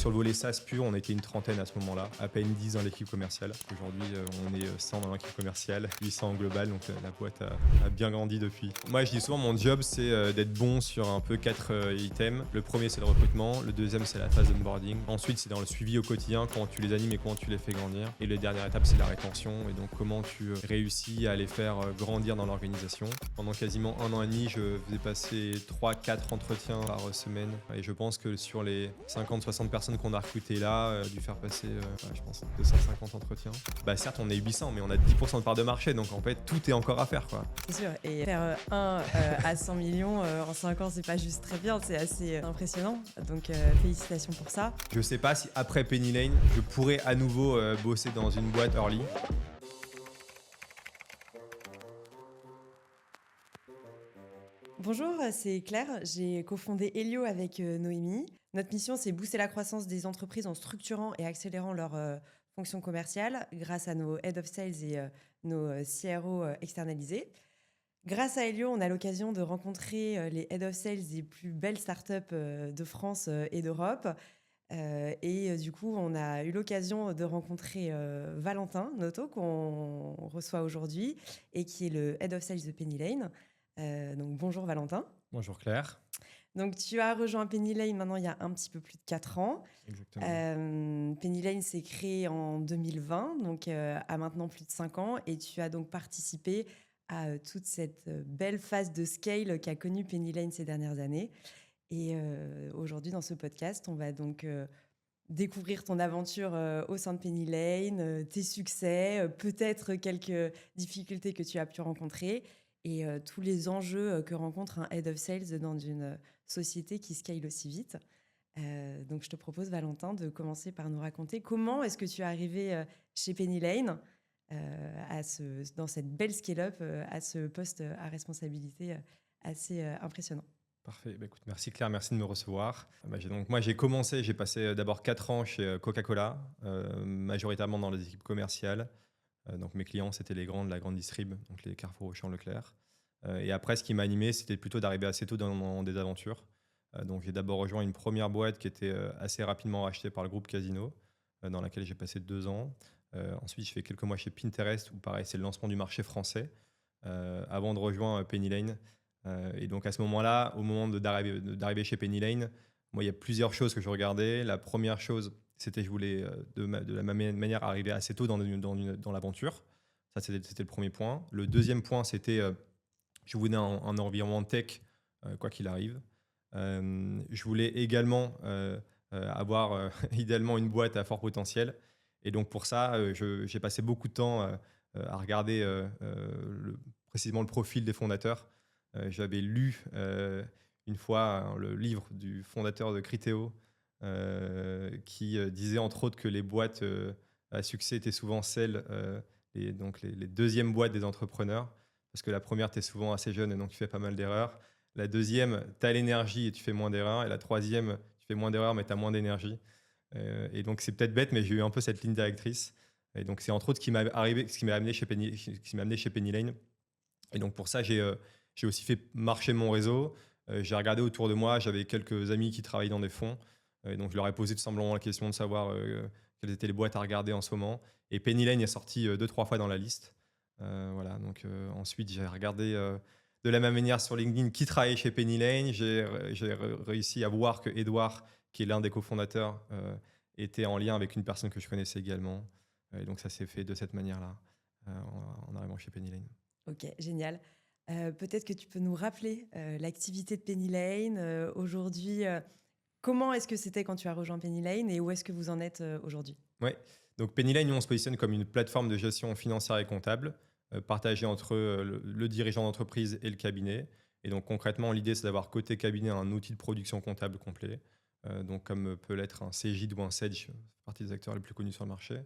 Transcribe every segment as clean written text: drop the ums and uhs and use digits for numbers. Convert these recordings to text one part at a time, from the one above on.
sur le volet SaaS pur, on était une trentaine à ce moment-là, à peine 10 dans l'équipe commerciale. Aujourd'hui, on est 100 dans l'équipe commerciale, 800 au global, donc la boîte a bien grandi depuis. Moi, je dis souvent, mon job, c'est d'être bon sur un peu 4 items. Le premier, c'est le recrutement. Le deuxième, c'est la phase d'onboarding. Ensuite, c'est dans le suivi au quotidien, comment tu les animes et comment tu les fais grandir. Et la dernière étape, c'est la rétention, et donc comment tu réussis à les faire grandir dans l'organisation. Pendant quasiment 1 an et demi, je faisais passer 3-4 entretiens par semaine, et je pense que sur les 50-60 personnes qu'on a recrutées là, dû faire passer, je pense, 250 entretiens. Bah certes, on est 800, mais on a 10% de part de marché, donc en fait, tout est encore à faire, quoi. C'est sûr, et faire 1 à 100 millions en 5 ans, c'est pas juste très bien, c'est assez impressionnant. Donc félicitations pour ça. Je sais pas si après Penny Lane, je pourrais à nouveau bosser dans une boîte early. Bonjour, c'est Claire. J'ai cofondé Elio avec Noémie. Notre mission, c'est booster la croissance des entreprises en structurant et accélérant leur fonction commerciale grâce à nos Head of Sales et nos CRO externalisés. Grâce à Elio, on a l'occasion de rencontrer les Head of Sales des plus belles startups de France et d'Europe. Du coup, on a eu l'occasion de rencontrer Valentin Noto, qu'on reçoit aujourd'hui, et qui est le Head of Sales de Penny Lane. Donc bonjour Valentin. Bonjour Claire. Donc tu as rejoint Penny Lane maintenant il y a un petit peu plus de 4 ans. Exactement. Penny Lane s'est créé en 2020, donc à maintenant plus de 5 ans, et tu as donc participé à toute cette belle phase de scale qu'a connue Penny Lane ces dernières années. Et aujourd'hui dans ce podcast, on va donc découvrir ton aventure au sein de Penny Lane, tes succès, peut-être quelques difficultés que tu as pu rencontrer, et tous les enjeux que rencontre un Head of Sales dans une société qui scale aussi vite. Donc je te propose, Valentin, de commencer par nous raconter comment est-ce que tu es arrivé chez Penny Lane, dans cette belle scale-up, à ce poste à responsabilité assez impressionnant. Parfait. Bah, écoute, merci Claire, merci de me recevoir. Moi, j'ai commencé, j'ai passé d'abord 4 ans chez Coca-Cola, majoritairement dans les équipes commerciales. Donc mes clients, c'était les grands de la grande distrib, donc les Carrefour, Auchan, Leclerc. Et après, ce qui m'a animé, c'était plutôt d'arriver assez tôt dans des aventures. Donc j'ai d'abord rejoint une première boîte qui était assez rapidement rachetée par le groupe Casino, dans laquelle j'ai passé 2 ans. Ensuite, je fais quelques mois chez Pinterest, où pareil, c'est le lancement du marché français, avant de rejoindre Penny Lane. Et donc à ce moment-là, au moment d'arriver chez Penny Lane, moi, il y a plusieurs choses que je regardais. La première chose, c'était que je voulais de la même manière arriver assez tôt dans l'aventure. Ça, c'était le premier point. Le deuxième point, c'était je voulais un environnement tech, quoi qu'il arrive. Je voulais également avoir idéalement une boîte à fort potentiel. Et donc pour ça, j'ai passé beaucoup de temps à regarder précisément le profil des fondateurs. J'avais lu une fois le livre du fondateur de Criteo qui disait entre autres que les boîtes à succès étaient souvent celles, les deuxièmes boîtes des entrepreneurs, parce que la première, tu es souvent assez jeune et donc tu fais pas mal d'erreurs. La deuxième, tu as l'énergie et tu fais moins d'erreurs. Et la troisième, tu fais moins d'erreurs mais tu as moins d'énergie. Et donc c'est peut-être bête, mais j'ai eu un peu cette ligne directrice. Et donc c'est entre autres ce qui m'a amené chez Penny Lane. Et donc pour ça, j'ai aussi fait marcher mon réseau. J'ai regardé autour de moi, j'avais quelques amis qui travaillaient dans des fonds. Et donc je leur ai posé tout simplement la question de savoir quelles étaient les boîtes à regarder en ce moment. Et Penny Lane est sorti 2-3 fois dans la liste. Voilà, donc ensuite j'ai regardé de la même manière sur LinkedIn qui travaillait chez Penny Lane. J'ai réussi à voir que Edouard, qui est l'un des cofondateurs, était en lien avec une personne que je connaissais également. Et donc ça s'est fait de cette manière-là, en arrivant chez Penny Lane. Ok, génial. Peut-être que tu peux nous rappeler l'activité de Penny Lane aujourd'hui. Comment est-ce que c'était quand tu as rejoint Penny Lane et où est-ce que vous en êtes aujourd'hui? Oui, donc Penny Lane, nous, on se positionne comme une plateforme de gestion financière et comptable, partagée entre le dirigeant d'entreprise et le cabinet. Et donc concrètement, l'idée, c'est d'avoir côté cabinet un outil de production comptable complet, donc comme peut l'être un Cegid ou un Sedge, partie des acteurs les plus connus sur le marché.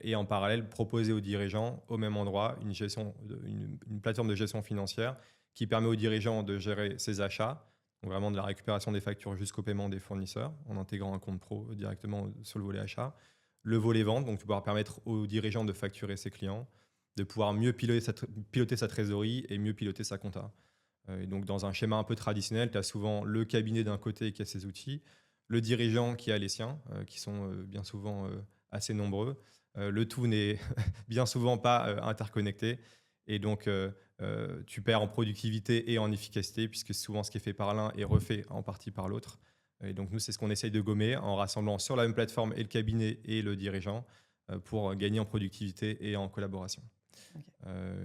Et en parallèle, proposer aux dirigeants, au même endroit, une plateforme de gestion financière qui permet aux dirigeants de gérer ses achats, donc vraiment de la récupération des factures jusqu'au paiement des fournisseurs, en intégrant un compte pro directement sur le volet achat. Le volet vente, donc de pouvoir permettre aux dirigeants de facturer ses clients, de pouvoir mieux piloter sa trésorerie et mieux piloter sa compta. Et donc dans un schéma un peu traditionnel, tu as souvent le cabinet d'un côté qui a ses outils, le dirigeant qui a les siens, qui sont bien souvent assez nombreux. Le tout n'est bien souvent pas interconnecté. Et donc, tu perds en productivité et en efficacité, puisque souvent ce qui est fait par l'un est refait en partie par l'autre. Et donc, nous, c'est ce qu'on essaye de gommer en rassemblant sur la même plateforme et le cabinet et le dirigeant pour gagner en productivité et en collaboration. Ok.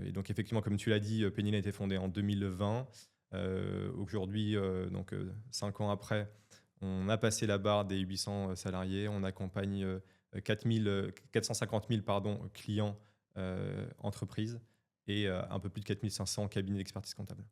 Et donc, effectivement, comme tu l'as dit, Pennyline a été fondée en 2020. Aujourd'hui, 5 ans après, on a passé la barre des 800 salariés. On accompagne 450 000 clients entreprises et un peu plus de 4 500 cabinets d'expertise comptable.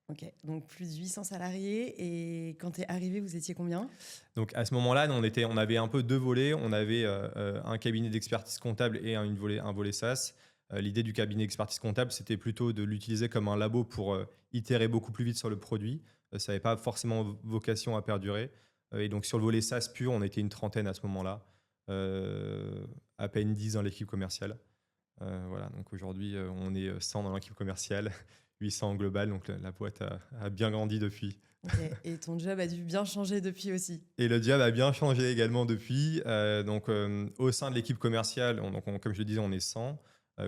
Ok, donc plus de 800 salariés. Et quand tu es arrivé, vous étiez combien? Donc à ce moment-là, on avait un peu deux volets. On avait un cabinet d'expertise comptable et un volet SaaS. L'idée du cabinet d'expertise comptable, c'était plutôt de l'utiliser comme un labo pour itérer beaucoup plus vite sur le produit. Ça n'avait pas forcément vocation à perdurer. Et donc sur le volet SaaS pur, on était une trentaine à ce moment-là. À peine 10 dans l'équipe commerciale. Voilà, donc aujourd'hui, on est 100 dans l'équipe commerciale, 800 en global. Donc la boîte a bien grandi depuis. Ok, et ton job a dû bien changer depuis aussi. Et le job a bien changé également depuis. Au sein de l'équipe commerciale, comme je le disais, on est 100.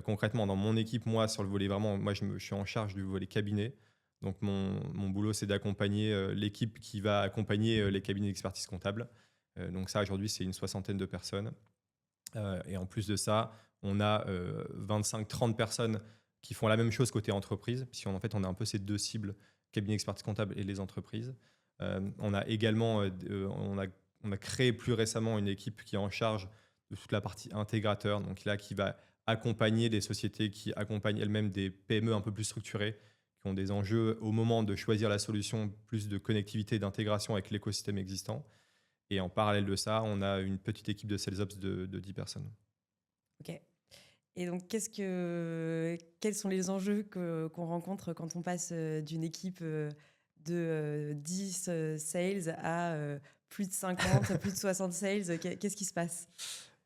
Concrètement, dans mon équipe, moi, sur le volet vraiment, moi, je suis en charge du volet cabinet. Donc, mon boulot, c'est d'accompagner l'équipe qui va accompagner les cabinets d'expertise comptable. Donc, ça, aujourd'hui, c'est une soixantaine de personnes. Et en plus de ça, on a 25-30 personnes qui font la même chose côté entreprise, puisqu'en fait, on a un peu ces deux cibles, cabinet d'expertise comptable et les entreprises. On a également on a créé plus récemment une équipe qui est en charge de toute la partie intégrateur, donc là qui va accompagner des sociétés qui accompagnent elles-mêmes des PME un peu plus structurées, qui ont des enjeux au moment de choisir la solution, plus de connectivité, d'intégration avec l'écosystème existant. Et en parallèle de ça, on a une petite équipe de sales ops de 10 personnes. Ok. Et donc, quels sont les enjeux qu'on rencontre quand on passe d'une équipe de 10 sales à plus de 50, plus de 60 sales? Qu'est-ce qui se passe?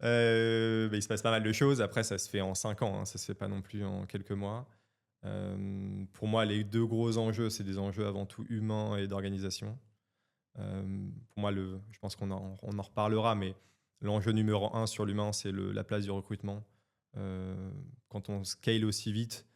Il se passe pas mal de choses. Après, ça se fait en 5 ans, hein. Ça se fait pas non plus en quelques mois. Pour moi, les deux gros enjeux, c'est des enjeux avant tout humains et d'organisation. Pour moi, je pense on en reparlera, mais l'enjeu numéro un sur l'humain, c'est la place du recrutement. Quand on scale aussi vite,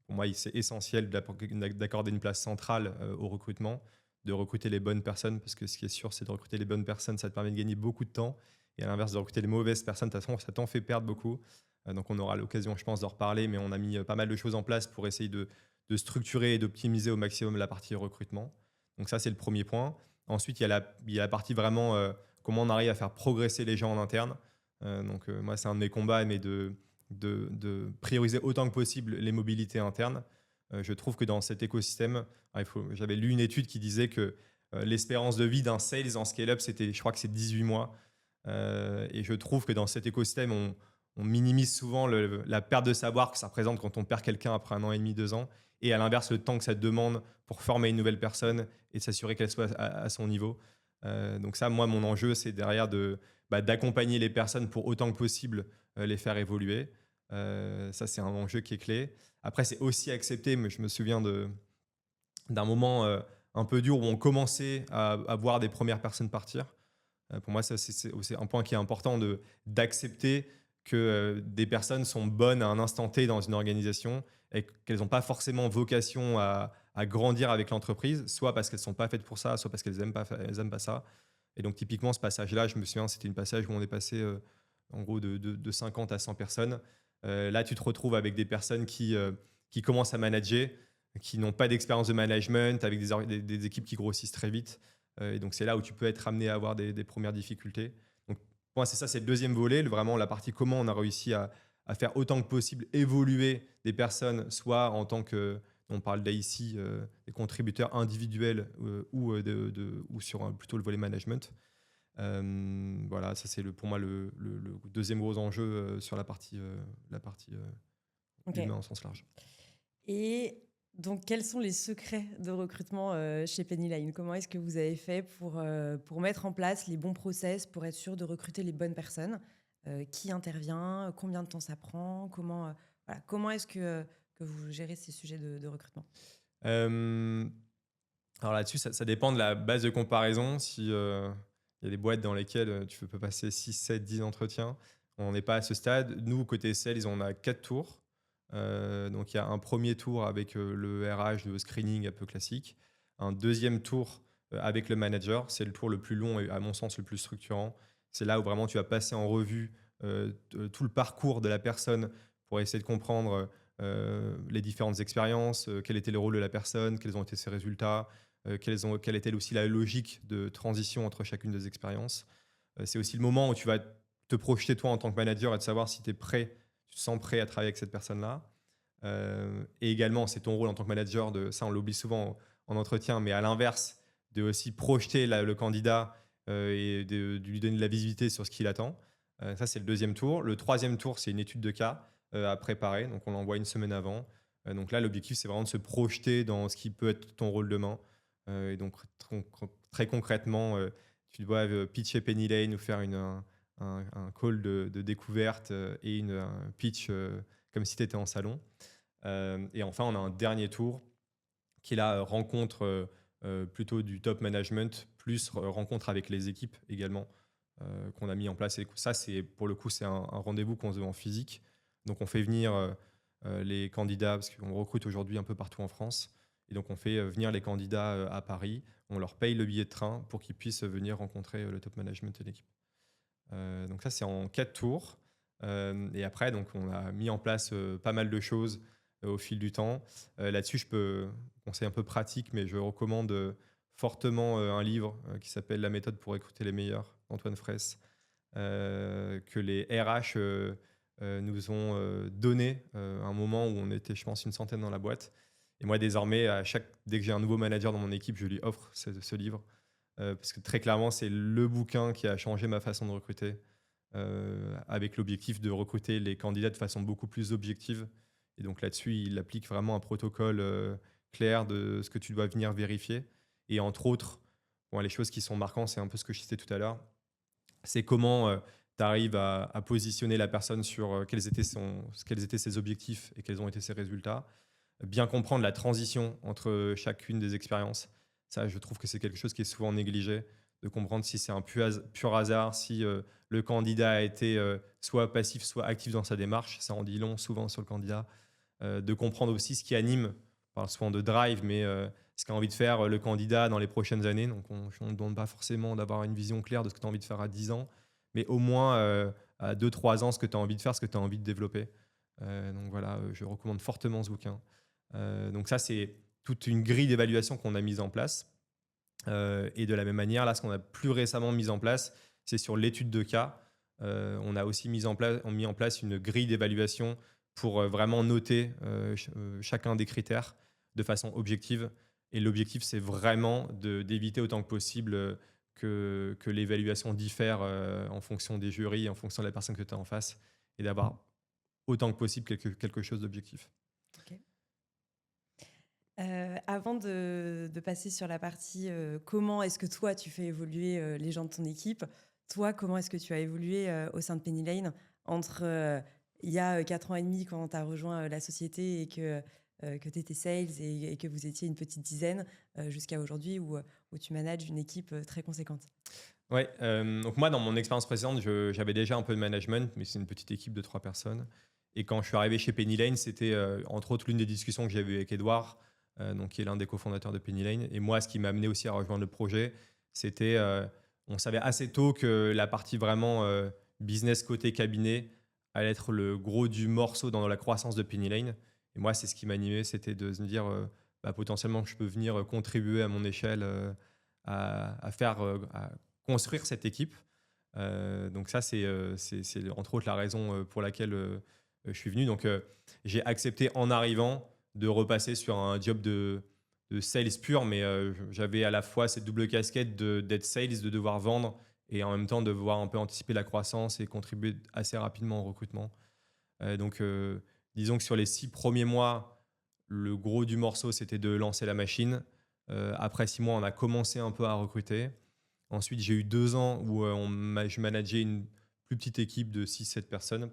pour moi, c'est essentiel d'accorder une place centrale au recrutement, de recruter les bonnes personnes, parce que ce qui est sûr, c'est de recruter les bonnes personnes, ça te permet de gagner beaucoup de temps. Et à l'inverse, de recruter les mauvaises personnes, de toute façon, ça t'en fait perdre beaucoup. Donc on aura l'occasion, je pense, d'en reparler, mais on a mis pas mal de choses en place pour essayer de structurer et d'optimiser au maximum la partie recrutement. Donc ça, c'est le premier point. Ensuite, il y a la partie vraiment comment on arrive à faire progresser les gens en interne. Moi, c'est un de mes combats, mais de prioriser autant que possible les mobilités internes. Je trouve que dans cet écosystème, j'avais lu une étude qui disait que l'espérance de vie d'un sales en scale-up, je crois que c'est 18 mois. Et je trouve que dans cet écosystème, on minimise souvent la perte de savoir que ça représente quand on perd quelqu'un après 1 an et demi, 2 ans. Et à l'inverse, le temps que ça demande pour former une nouvelle personne et s'assurer qu'elle soit à son niveau. Donc ça, moi, mon enjeu, c'est derrière d'accompagner les personnes pour autant que possible les faire évoluer. Ça, c'est un enjeu qui est clé. Après, c'est aussi accepter, mais je me souviens d'un moment un peu dur où on commençait à voir des premières personnes partir. Pour moi, ça, c'est un point qui est important d'accepter que des personnes sont bonnes à un instant T dans une organisation et qu'elles n'ont pas forcément vocation à grandir avec l'entreprise, soit parce qu'elles ne sont pas faites pour ça, soit parce qu'elles n'aiment pas ça. Et donc, typiquement, ce passage-là, je me souviens, c'était un passage où on est passé en gros de 50 à 100 personnes. Là, tu te retrouves avec des personnes qui commencent à manager, qui n'ont pas d'expérience de management, avec des équipes qui grossissent très vite. Et donc, c'est là où tu peux être amené à avoir des premières difficultés. Donc, pour moi, c'est ça, c'est le deuxième volet, vraiment la partie comment on a réussi à faire autant que possible évoluer des personnes, soit en tant que, on parle d'ici, des contributeurs individuels ou sur plutôt le volet management. Voilà, ça c'est pour moi le deuxième gros enjeu sur la partie Ok. humain au sens large. Et donc, quels sont les secrets de recrutement chez Pennyline? Comment est-ce que vous avez fait pour mettre en place les bons process, pour être sûr de recruter les bonnes personnes? Qui intervient? Combien de temps ça prend? Comment est-ce que vous gérez ces sujets de recrutement? Alors là-dessus, ça dépend de la base de comparaison. Si il Il y a des boîtes dans lesquelles tu peux passer 6, 7, 10 entretiens. On n'est pas à ce stade. Nous, côté sales, on a 4 tours. Donc, il y a un premier tour avec le RH, le screening un peu classique. Un deuxième tour avec le manager. C'est le tour le plus long et, à mon sens, le plus structurant. C'est là où vraiment tu vas passer en revue tout le parcours de la personne pour essayer de comprendre les différentes expériences, quel était le rôle de la personne, quels ont été ses résultats, quelle était aussi la logique de transition entre chacune des expériences. C'est aussi le moment où tu vas te projeter toi en tant que manager et de savoir si tu es prêt, tu te sens prêt à travailler avec cette personne-là. Et également, c'est ton rôle en tant que manager, ça on l'oublie souvent en entretien, mais à l'inverse, de aussi projeter le candidat et de lui donner de la visibilité sur ce qu'il attend. Ça, c'est le deuxième tour. Le troisième tour, c'est une étude de cas à préparer. Donc, on l'envoie une semaine avant. Donc là, l'objectif, c'est vraiment de se projeter dans ce qui peut être ton rôle demain. Et donc, très concrètement, tu dois pitcher Penny Lane ou faire un call de découverte et un pitch comme si tu étais en salon. Et enfin, on a un dernier tour qui est la rencontre plutôt du top management, plus rencontre avec les équipes également qu'on a mis en place. Et ça, pour le coup, c'est un rendez-vous qu'on se veut en physique. Donc, on fait venir les candidats, parce qu'on recrute aujourd'hui un peu partout en France. Et donc, on fait venir les candidats à Paris. On leur paye le billet de train pour qu'ils puissent venir rencontrer le top management et l'équipe. Donc, ça, c'est en 4 tours. Et après, donc, on a mis en place pas mal de choses au fil du temps. Là-dessus, conseil un peu pratique, mais je recommande fortement un livre qui s'appelle La méthode pour recruter les meilleurs d'Antoine Fraisse, que les RH nous ont donné à un moment où on était, je pense, une centaine dans la boîte. Et moi, désormais, dès que j'ai un nouveau manager dans mon équipe, je lui offre ce livre. Parce que très clairement, c'est le bouquin qui a changé ma façon de recruter, avec l'objectif de recruter les candidats de façon beaucoup plus objective. Et donc là-dessus, il applique vraiment un protocole clair de ce que tu dois venir vérifier. Et entre autres, bon, les choses qui sont marquantes, c'est un peu ce que je citais tout à l'heure, c'est comment tu arrives à positionner la personne sur quels étaient ses objectifs et quels ont été ses résultats. Bien comprendre la transition entre chacune des expériences. Ça, je trouve que c'est quelque chose qui est souvent négligé, de comprendre si c'est un pur hasard, si le candidat a été soit passif, soit actif dans sa démarche. Ça en dit long souvent sur le candidat. De comprendre aussi ce qui anime, on parle souvent de drive, mais ce qu'a envie de faire le candidat dans les prochaines années. Donc, on ne demande pas forcément d'avoir une vision claire de ce que tu as envie de faire à 10 ans, mais au moins à 2-3 ans, ce que tu as envie de faire, ce que tu as envie de développer. Donc voilà, je recommande fortement ce bouquin. Donc ça, c'est toute une grille d'évaluation qu'on a mise en place. Et de la même manière, là, ce qu'on a plus récemment mis en place, c'est sur l'étude de cas. On a aussi mis en place une grille d'évaluation pour vraiment noter chacun des critères de façon objective. Et l'objectif, c'est vraiment d'éviter autant que possible que l'évaluation diffère en fonction des jurys, en fonction de la personne que tu as en face, et d'avoir autant que possible quelque chose d'objectif. Ok. Avant de passer sur la partie comment est-ce que toi tu fais évoluer les gens de ton équipe, toi comment est-ce que tu as évolué au sein de Penny Lane entre il y a 4 ans et demi quand tu as rejoint la société et que tu étais sales et que vous étiez une petite dizaine jusqu'à aujourd'hui où tu manages une équipe très conséquente? Ouais, donc moi, dans mon expérience précédente, j'avais déjà un peu de management, mais c'est une petite équipe de 3 personnes. Et quand je suis arrivé chez Penny Lane, c'était entre autres l'une des discussions que j'avais eues avec Edouard, donc, qui est l'un des cofondateurs de Penny Lane. Et moi, ce qui m'a amené aussi à rejoindre le projet, c'était on savait assez tôt que la partie vraiment business côté cabinet allait être le gros du morceau dans la croissance de Penny Lane. Et moi, c'est ce qui m'animait, c'était de se dire potentiellement que je peux venir contribuer à mon échelle à construire cette équipe. Donc ça, c'est entre autres la raison pour laquelle je suis venu. Donc j'ai accepté en arrivant de repasser sur un job de sales pur, mais j'avais à la fois cette double casquette d'être sales, de devoir vendre, et en même temps de devoir un peu anticiper la croissance et contribuer assez rapidement au recrutement. Donc disons que sur les 6 premiers mois, le gros du morceau, c'était de lancer la machine. Après 6 mois, on a commencé un peu à recruter. Ensuite, j'ai eu 2 ans où je manageais une plus petite équipe de 6-7 personnes.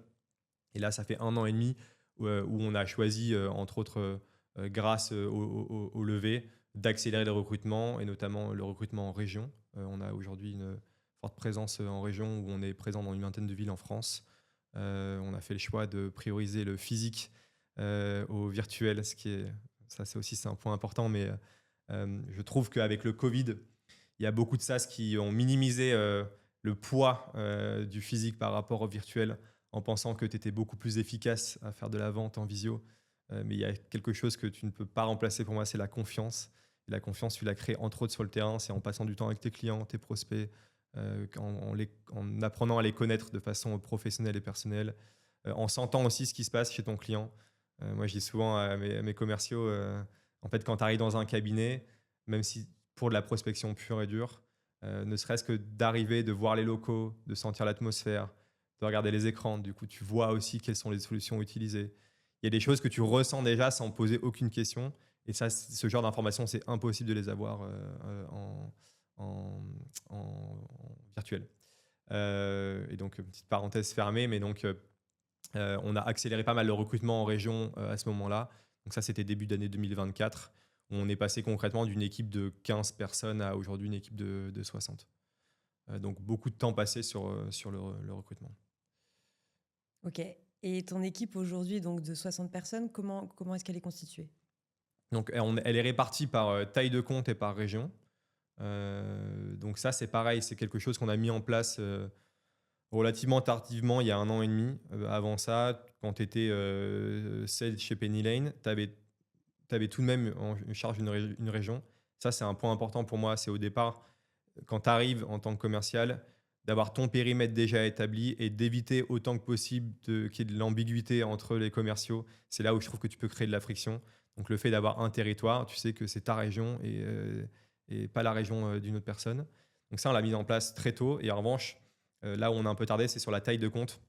Et là, ça fait 1 an et demi où on a choisi, entre autres, grâce au levé, d'accélérer le recrutement et notamment le recrutement en région. On a aujourd'hui forte présence en région où on est présent dans une vingtaine de villes en France. On a fait le choix de prioriser le physique au virtuel, ça c'est un point important, mais je trouve qu'avec le Covid, il y a beaucoup de SaaS qui ont minimisé le poids du physique par rapport au virtuel en pensant que tu étais beaucoup plus efficace à faire de la vente en visio. Mais il y a quelque chose que tu ne peux pas remplacer pour moi, c'est la confiance. Et la confiance, tu la crées entre autres sur le terrain, c'est en passant du temps avec tes clients, tes prospects, en apprenant à les connaître de façon professionnelle et personnelle, en sentant aussi ce qui se passe chez ton client. Moi, je dis souvent à mes commerciaux, en fait, quand tu arrives dans un cabinet, même si pour de la prospection pure et dure, ne serait-ce que d'arriver, de voir les locaux, de sentir l'atmosphère, de regarder les écrans, du coup, tu vois aussi quelles sont les solutions utilisées. Il y a des choses que tu ressens déjà sans poser aucune question. Et ça, ce genre d'informations, c'est impossible de les avoir en, en virtuel. Et donc, petite parenthèse fermée, mais donc, on a accéléré pas mal le recrutement en région à ce moment-là. Donc ça, c'était début d'année 2024. On est passé concrètement d'une équipe de 15 personnes à aujourd'hui une équipe de 60. Donc beaucoup de temps passé sur le recrutement. Ok. Et ton équipe aujourd'hui, donc de 60 personnes, comment est-ce qu'elle est constituée? Donc elle est répartie par taille de compte et par région. Donc ça, c'est pareil, c'est quelque chose qu'on a mis en place relativement tardivement, il y a 1 an et demi. Avant ça, quand tu étais sales chez Penny Lane, tu avais tout de même en charge une région. Ça, c'est un point important pour moi. C'est au départ, quand tu arrives en tant que commercial, d'avoir ton périmètre déjà établi et d'éviter autant que possible qu'il y ait de l'ambiguïté entre les commerciaux. C'est là où je trouve que tu peux créer de la friction. Donc le fait d'avoir un territoire, tu sais que c'est ta région et pas la région d'une autre personne. Donc ça, on l'a mis en place très tôt. Et en revanche, là où on a un peu tardé, c'est sur la taille de compte.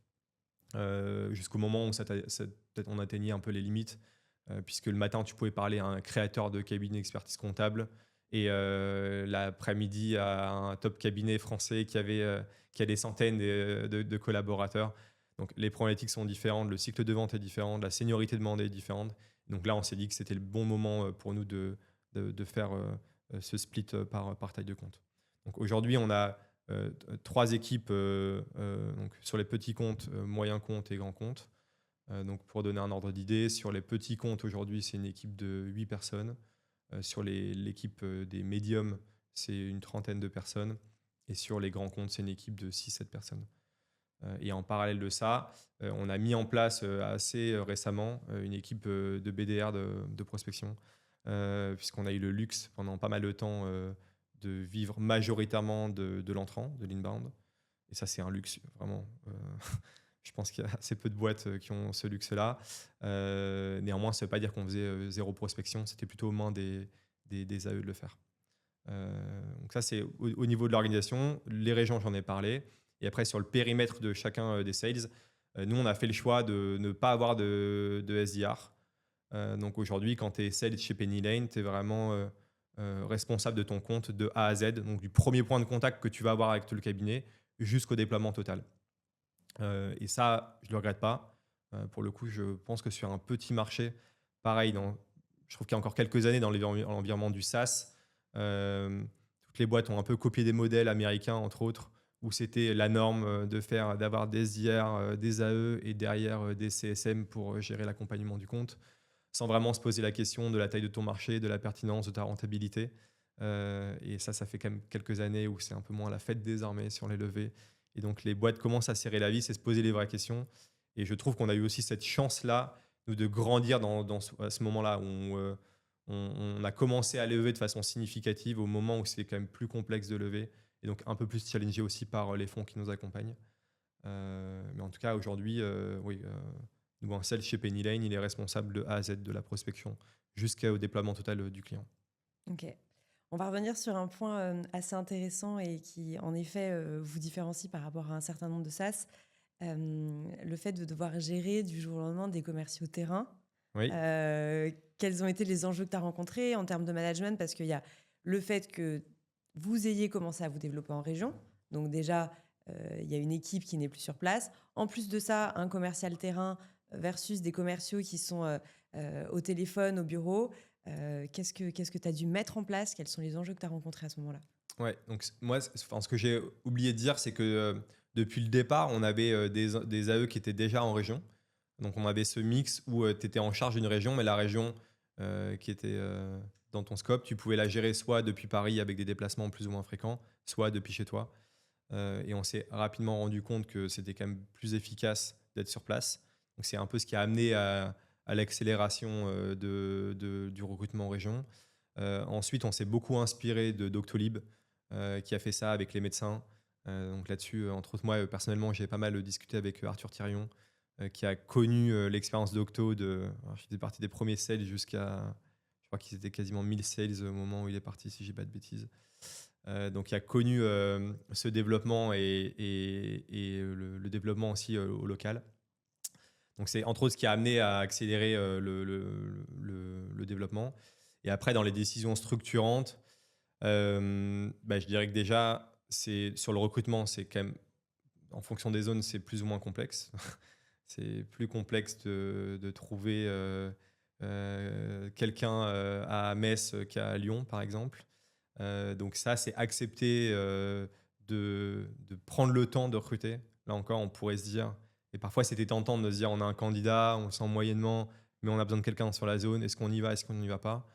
Jusqu'au moment où peut-être on atteignait un peu les limites, puisque le matin, tu pouvais parler à un créateur de cabinet d'expertise comptable et l'après-midi à un top cabinet français qui a des centaines de collaborateurs. Donc les problématiques sont différentes, le cycle de vente est différent, la seniorité demandée est différente. Donc là, on s'est dit que c'était le bon moment pour nous de faire ce split par taille de compte. Donc aujourd'hui, on a 3 équipes donc sur les petits comptes, moyens comptes et grands comptes. Donc pour donner un ordre d'idée, sur les petits comptes aujourd'hui, c'est une équipe de 8 personnes. Sur l'équipe des médiums, c'est une trentaine de personnes. Et sur les grands comptes, c'est une équipe de 6-7 personnes. Et en parallèle de ça, on a mis en place assez récemment une équipe de BDR de prospection, puisqu'on a eu le luxe pendant pas mal de temps de vivre majoritairement de l'entrant, de l'inbound. Et ça, c'est un luxe, vraiment. Je pense qu'il y a assez peu de boîtes qui ont ce luxe-là. Néanmoins, ça ne veut pas dire qu'on faisait zéro prospection. C'était plutôt aux mains des AE de le faire. Donc ça, c'est au niveau de l'organisation. Les régions, j'en ai parlé. Et après, sur le périmètre de chacun des sales, nous, on a fait le choix de ne pas avoir de SDR. Donc aujourd'hui, quand tu es sales chez Penny Lane, tu es vraiment responsable de ton compte de A à Z, donc du premier point de contact que tu vas avoir avec tout le cabinet jusqu'au déploiement total. Et ça, je ne le regrette pas. Pour le coup, je pense que sur un petit marché, pareil, je trouve qu'il y a encore quelques années dans l'environnement du SaaS, toutes les boîtes ont un peu copié des modèles américains, entre autres, où c'était la norme d'avoir des SDR, des AE et derrière des CSM pour gérer l'accompagnement du compte, sans vraiment se poser la question de la taille de ton marché, de la pertinence, de ta rentabilité. Et ça fait quand même quelques années où c'est un peu moins la fête désormais sur les levées. Et donc, les boîtes commencent à serrer la vis et se poser les vraies questions. Et je trouve qu'on a eu aussi cette chance-là, nous, de grandir à ce moment-là où on a commencé à lever de façon significative au moment où c'est quand même plus complexe de lever. Et donc, un peu plus challengé aussi par les fonds qui nous accompagnent. Mais en tout cas, aujourd'hui, oui, nous, un sales chez Penny Lane, il est responsable de A à Z de la prospection jusqu'au déploiement total du client. Ok. On va revenir sur un point assez intéressant et qui, en effet, vous différencie par rapport à un certain nombre de SaaS. Le fait de devoir gérer du jour au lendemain des commerciaux terrain. Oui. Quels ont été les enjeux que tu as rencontrés en termes de management? Parce qu'il y a le fait que vous ayez commencé à vous développer en région. Donc déjà, il y a une équipe qui n'est plus sur place. En plus de ça, un commercial terrain versus des commerciaux qui sont au téléphone, au bureau. Qu'est-ce que tu as dû mettre en place? Quels sont les enjeux que tu as rencontrés à ce moment-là? Ouais, donc moi, enfin, ce que j'ai oublié de dire, c'est que depuis le départ, on avait des AE qui étaient déjà en région. Donc on avait ce mix où tu étais en charge d'une région, mais la région qui était dans ton scope, tu pouvais la gérer soit depuis Paris avec des déplacements plus ou moins fréquents, soit depuis chez toi. Et on s'est rapidement rendu compte que c'était quand même plus efficace d'être sur place. Donc c'est un peu ce qui a amené à l'accélération du recrutement en région. Ensuite, on s'est beaucoup inspiré de Doctolib, qui a fait ça avec les médecins. Donc là-dessus, entre autres, moi, personnellement, j'ai pas mal discuté avec Arthur Thirion, qui a connu l'expérience d'Octo. Alors, je faisais partie des premiers sales jusqu'à, je crois qu'ils étaient quasiment 1000 sales au moment où il est parti, si je dis pas de bêtises. Donc, il a connu ce développement et le développement aussi au local. Donc, c'est entre autres ce qui a amené à accélérer le développement. Et après, dans les décisions structurantes, je dirais que déjà, sur le recrutement, c'est quand même, en fonction des zones, c'est plus ou moins complexe. C'est plus complexe de trouver quelqu'un à Metz qu'à Lyon, par exemple. Donc ça, c'est accepter de prendre le temps de recruter. Là encore, on pourrait se dire, et parfois c'était tentant de se dire, on a un candidat, on le sent moyennement, mais on a besoin de quelqu'un sur la zone. Est-ce qu'on y va, est-ce qu'on n'y va pas?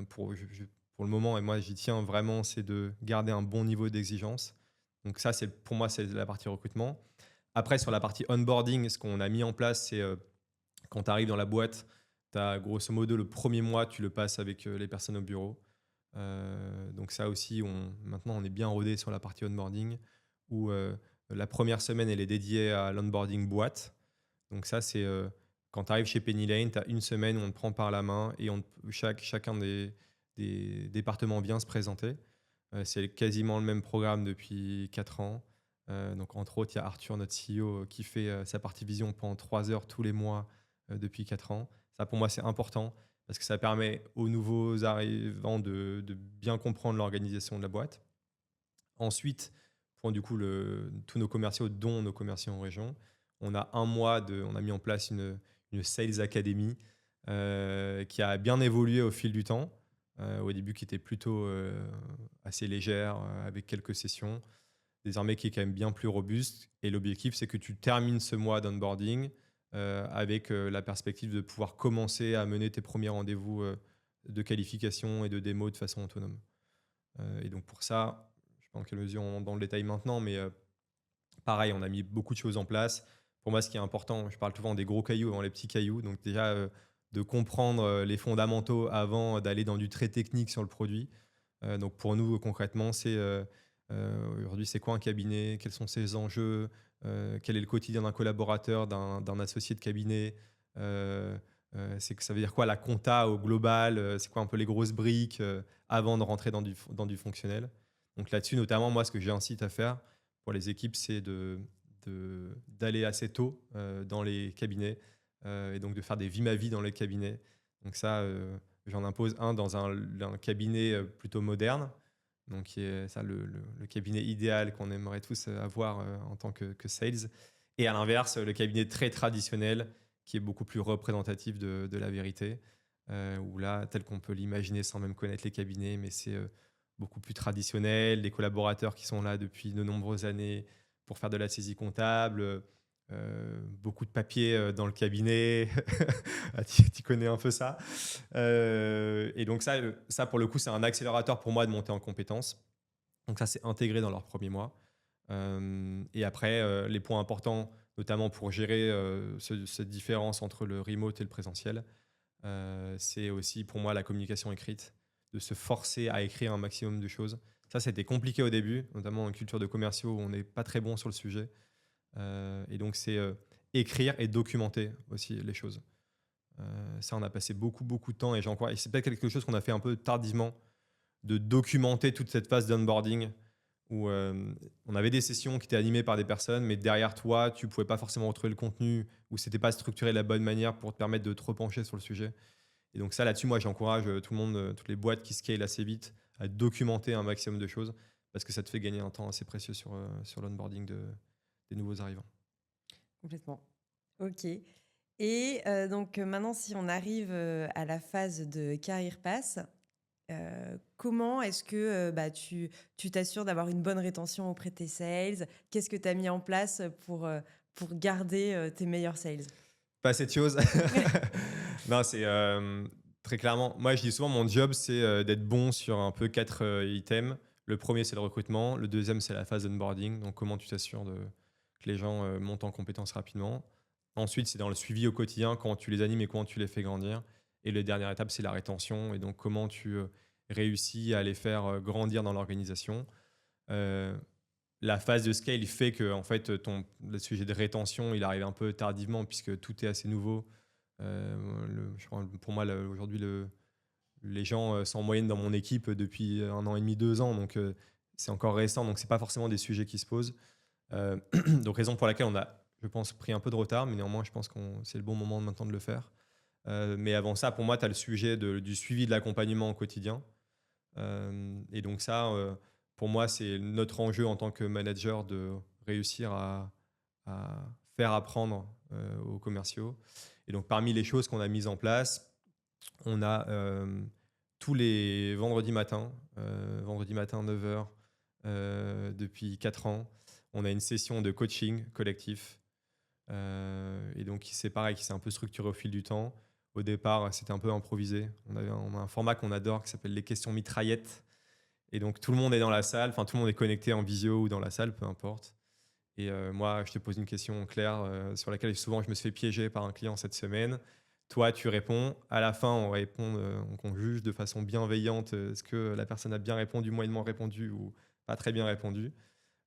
Pour le moment, et moi j'y tiens vraiment, c'est de garder un bon niveau d'exigence. Donc ça, pour moi, c'est la partie recrutement. Après, sur la partie onboarding, ce qu'on a mis en place, c'est quand tu arrives dans la boîte, tu as grosso modo le premier mois, tu le passes avec les personnes au bureau. Donc ça aussi, maintenant, on est bien rodé sur la partie onboarding, où la première semaine, elle est dédiée à l'onboarding boîte. Donc ça, c'est quand tu arrives chez Penny Lane, tu as une semaine où on te prend par la main et chacun des départements vient se présenter. C'est quasiment le même programme depuis 4 ans. Donc entre autres, il y a Arthur, notre CEO, qui fait sa partie vision pendant 3 heures tous les mois depuis 4 ans. Ça, pour moi, c'est important parce que ça permet aux nouveaux arrivants de bien comprendre l'organisation de la boîte. Ensuite, pour du coup tous nos commerciaux, dont nos commerciaux en région, on a mis en place une Sales Academy qui a bien évolué au fil du temps. Au début, qui était plutôt assez légère, avec quelques sessions. Désormais, qui est quand même bien plus robuste. Et l'objectif, c'est que tu termines ce mois d'onboarding avec la perspective de pouvoir commencer à mener tes premiers rendez-vous de qualification et de démo de façon autonome. Et donc pour ça, je ne sais pas en quelle mesure on rentre dans le détail maintenant, mais pareil, on a mis beaucoup de choses en place. Pour moi, ce qui est important, je parle souvent des gros cailloux avant les petits cailloux. Donc déjà, de comprendre les fondamentaux avant d'aller dans du très technique sur le produit. Donc pour nous, concrètement, c'est aujourd'hui, c'est quoi un cabinet? Quels sont ses enjeux? Quel est le quotidien d'un collaborateur, d'un associé de cabinet? Ça veut dire quoi la compta au global? C'est quoi un peu les grosses briques avant de rentrer dans du fonctionnel? Donc là-dessus, notamment, moi, ce que j'incite à faire pour les équipes, c'est d'aller assez tôt dans les cabinets et donc de faire des vie-ma-vie dans les cabinets. Donc ça, j'en impose un dans un cabinet plutôt moderne, donc qui est ça le cabinet idéal qu'on aimerait tous avoir en tant que sales. Et à l'inverse, le cabinet très traditionnel qui est beaucoup plus représentatif de la vérité, où là, tel qu'on peut l'imaginer sans même connaître les cabinets, mais c'est beaucoup plus traditionnel, des collaborateurs qui sont là depuis de nombreuses années pour faire de la saisie comptable, beaucoup de papiers dans le cabinet. Ah, tu connais un peu ça. Et donc ça, pour le coup, c'est un accélérateur pour moi de monter en compétences. Donc ça, c'est intégré dans leurs premiers mois. Et après, les points importants, notamment pour gérer cette différence entre le remote et le présentiel, c'est aussi pour moi la communication écrite, de se forcer à écrire un maximum de choses. Ça, c'était compliqué au début, notamment en culture de commerciaux où on n'est pas très bon sur le sujet. Et donc, c'est écrire et documenter aussi les choses. Ça, on a passé beaucoup, beaucoup de temps et j'en crois. Et c'est peut-être quelque chose qu'on a fait un peu tardivement, de documenter toute cette phase d'onboarding où on avait des sessions qui étaient animées par des personnes, mais derrière toi, tu pouvais pas forcément retrouver le contenu ou c'était pas structuré de la bonne manière pour te permettre de te repencher sur le sujet. Et donc ça, là-dessus, moi, j'encourage tout le monde, toutes les boîtes qui scalent assez vite, à documenter un maximum de choses parce que ça te fait gagner un temps assez précieux sur l'onboarding des nouveaux arrivants. Complètement. Ok. Et donc maintenant, si on arrive à la phase de Career Pass, Comment est-ce que tu t'assures d'avoir une bonne rétention auprès de tes sales? Qu'est-ce que tu as mis en place pour garder tes meilleurs sales? Pas cette chose. Non, c'est très clairement. Moi, je dis souvent, mon job, c'est d'être bon sur un peu quatre items. Le premier, c'est le recrutement. Le deuxième, c'est la phase d'onboarding. Donc, comment tu t'assures que les gens montent en compétences rapidement. Ensuite, c'est dans le suivi au quotidien, comment tu les animes et comment tu les fais grandir. Et la dernière étape, c'est la rétention. Et donc, comment tu réussis à les faire grandir dans l'organisation. Euh, la phase de scale il fait que en fait, le sujet de rétention, il arrive un peu tardivement puisque tout est assez nouveau. Je crois, pour moi, aujourd'hui, les gens sont en moyenne dans mon équipe depuis 1 an et demi, 2 ans. Donc, c'est encore récent. Donc, ce n'est pas forcément des sujets qui se posent. Donc, raison pour laquelle on a, je pense, pris un peu de retard. Mais néanmoins, je pense que c'est le bon moment maintenant de le faire. Mais avant ça, pour moi, tu as le sujet du suivi de l'accompagnement au quotidien. Et donc ça, pour moi, c'est notre enjeu en tant que manager de réussir à faire apprendre aux commerciaux. Et donc parmi les choses qu'on a mises en place, on a tous les vendredi matin 9h, depuis 4 ans, on a une session de coaching collectif. Et donc c'est pareil, qui s'est un peu structuré au fil du temps. Au départ, c'était un peu improvisé. On a un format qu'on adore qui s'appelle les questions mitraillettes. Et donc, tout le monde est dans la salle, enfin, tout le monde est connecté en visio ou dans la salle, peu importe. Et moi, je te pose une question claire sur laquelle souvent je me suis fait piéger par un client cette semaine. Toi, tu réponds. À la fin, on répond, on juge de façon bienveillante est-ce que la personne a bien répondu, moyennement répondu ou pas très bien répondu.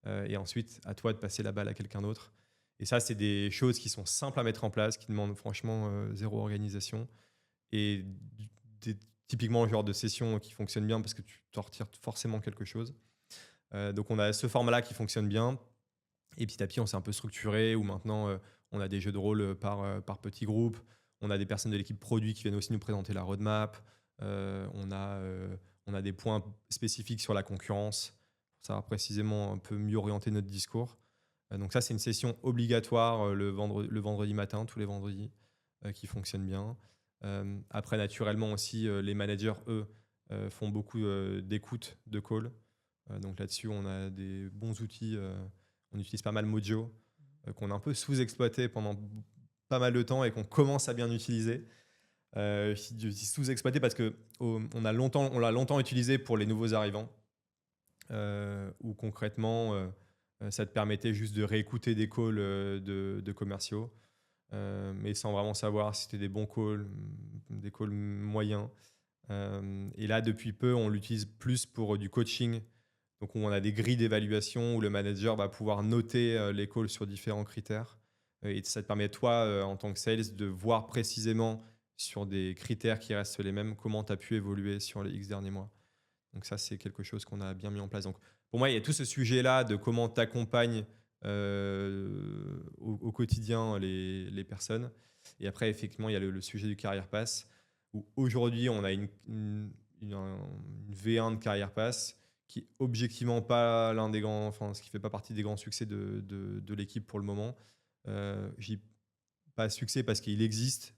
Et ensuite, à toi de passer la balle à quelqu'un d'autre. Et ça, c'est des choses qui sont simples à mettre en place, qui demandent franchement zéro organisation. Et des- typiquement le genre de session qui fonctionne bien parce que tu t'en retires forcément quelque chose. Donc on a ce format-là qui fonctionne bien. Et petit à petit, on s'est un peu structuré où maintenant, on a des jeux de rôle par petits groupes. On a des personnes de l'équipe produit qui viennent aussi nous présenter la roadmap. On a des points spécifiques sur la concurrence pour savoir précisément un peu mieux orienter notre discours. Donc ça, c'est une session obligatoire le vendredi matin, tous les vendredis, qui fonctionne bien. Après, naturellement aussi, les managers, eux, font beaucoup d'écoute de call. Donc là-dessus, on a des bons outils. On utilise pas mal Mojo, qu'on a un peu sous-exploité pendant pas mal de temps et qu'on commence à bien utiliser. Je dis sous-exploité parce que on l'a longtemps utilisé pour les nouveaux arrivants, où concrètement, ça te permettait juste de réécouter des calls de commerciaux, mais sans vraiment savoir si c'était des bons calls, des calls moyens. Et là, depuis peu, on l'utilise plus pour du coaching. Donc, où on a des grilles d'évaluation où le manager va pouvoir noter les calls sur différents critères. Et ça te permet, toi, en tant que sales, de voir précisément sur des critères qui restent les mêmes, comment tu as pu évoluer sur les X derniers mois. Donc, ça, c'est quelque chose qu'on a bien mis en place. Donc, pour moi, il y a tout ce sujet-là de comment tu accompagnes au quotidien les personnes. Et après, effectivement, il y a le sujet du Career Pass, où aujourd'hui, on a un V1 de Career Pass qui est objectivement pas l'un des grands, enfin, ce qui fait pas partie des grands succès de l'équipe pour le moment. Je dis pas succès parce qu'il existe,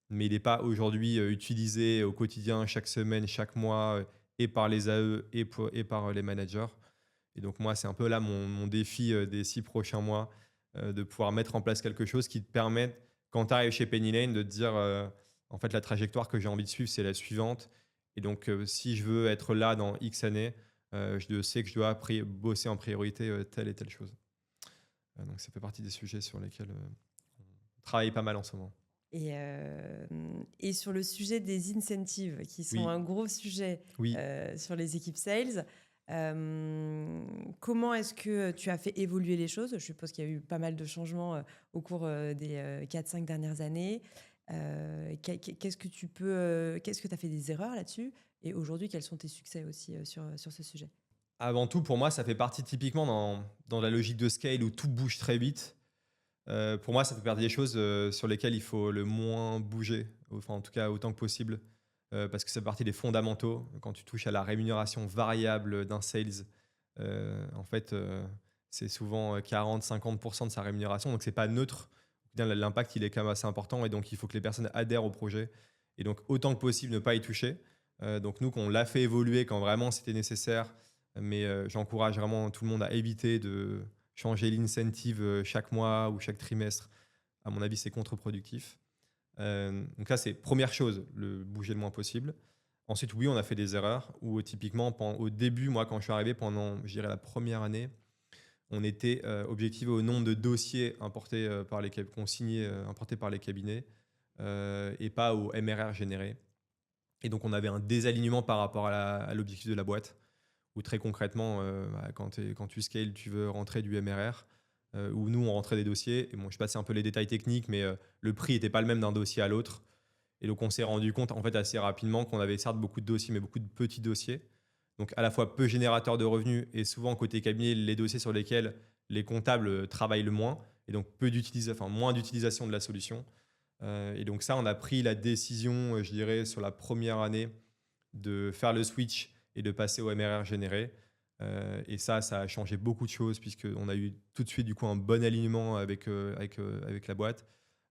mais il n'est pas aujourd'hui utilisé au quotidien, chaque semaine, chaque mois, et par les AE et par les managers. Et donc moi, c'est un peu là mon défi des 6 prochains mois, de pouvoir mettre en place quelque chose qui te permette, quand tu arrives chez Penny Lane, de te dire, en fait, la trajectoire que j'ai envie de suivre, c'est la suivante. Et donc, si je veux être là dans X années, je sais que je dois bosser en priorité telle et telle chose. Donc, ça fait partie des sujets sur lesquels on travaille pas mal en ce moment. Et sur le sujet des incentives, qui sont Oui, un gros sujet oui. sur les équipes sales, comment est-ce que tu as fait évoluer les choses? Je suppose qu'il y a eu pas mal de changements au cours des 4-5 dernières années. Qu'est-ce que qu'est-ce que tu as fait des erreurs là-dessus? Et aujourd'hui, quels sont tes succès aussi sur ce sujet? Avant tout, pour moi, ça fait partie typiquement dans la logique de scale où tout bouge très vite. Pour moi, ça fait partie des choses sur lesquelles il faut le moins bouger, enfin en tout cas autant que possible, parce que ça fait partie des fondamentaux. Quand tu touches à la rémunération variable d'un sales, en fait, c'est souvent 40-50% de sa rémunération, donc c'est pas neutre. Au final, l'impact, il est quand même assez important, et donc il faut que les personnes adhèrent au projet. Et donc autant que possible, ne pas y toucher. Donc nous, on l'a fait évoluer quand vraiment c'était nécessaire, mais j'encourage vraiment tout le monde à éviter de changer l'incentive chaque mois ou chaque trimestre. À mon avis, c'est contre-productif. Donc ça, c'est première chose, le bouger le moins possible. Ensuite, oui, on a fait des erreurs où typiquement, au début, moi, quand je suis arrivé pendant, je dirais, la première année, on était objectivé au nombre de dossiers importés qu'on signait, importés par les cabinets et pas au MRR généré. Et donc, on avait un désalignement par rapport à l'objectif de la boîte, où très concrètement, quand tu scales, tu veux rentrer du MRR, où nous, on rentrait des dossiers. Et bon, je passe un peu les détails techniques, mais le prix n'était pas le même d'un dossier à l'autre. Et donc, on s'est rendu compte en fait assez rapidement qu'on avait certes beaucoup de dossiers, mais beaucoup de petits dossiers. Donc, à la fois peu générateurs de revenus et souvent côté cabinet, les dossiers sur lesquels les comptables travaillent le moins. Et donc, moins d'utilisation de la solution. Et donc, ça, on a pris la décision, je dirais, sur la première année de faire le switch et de passer au MRR généré. Et ça a changé beaucoup de choses puisqu'on a eu tout de suite du coup un bon alignement avec la boîte.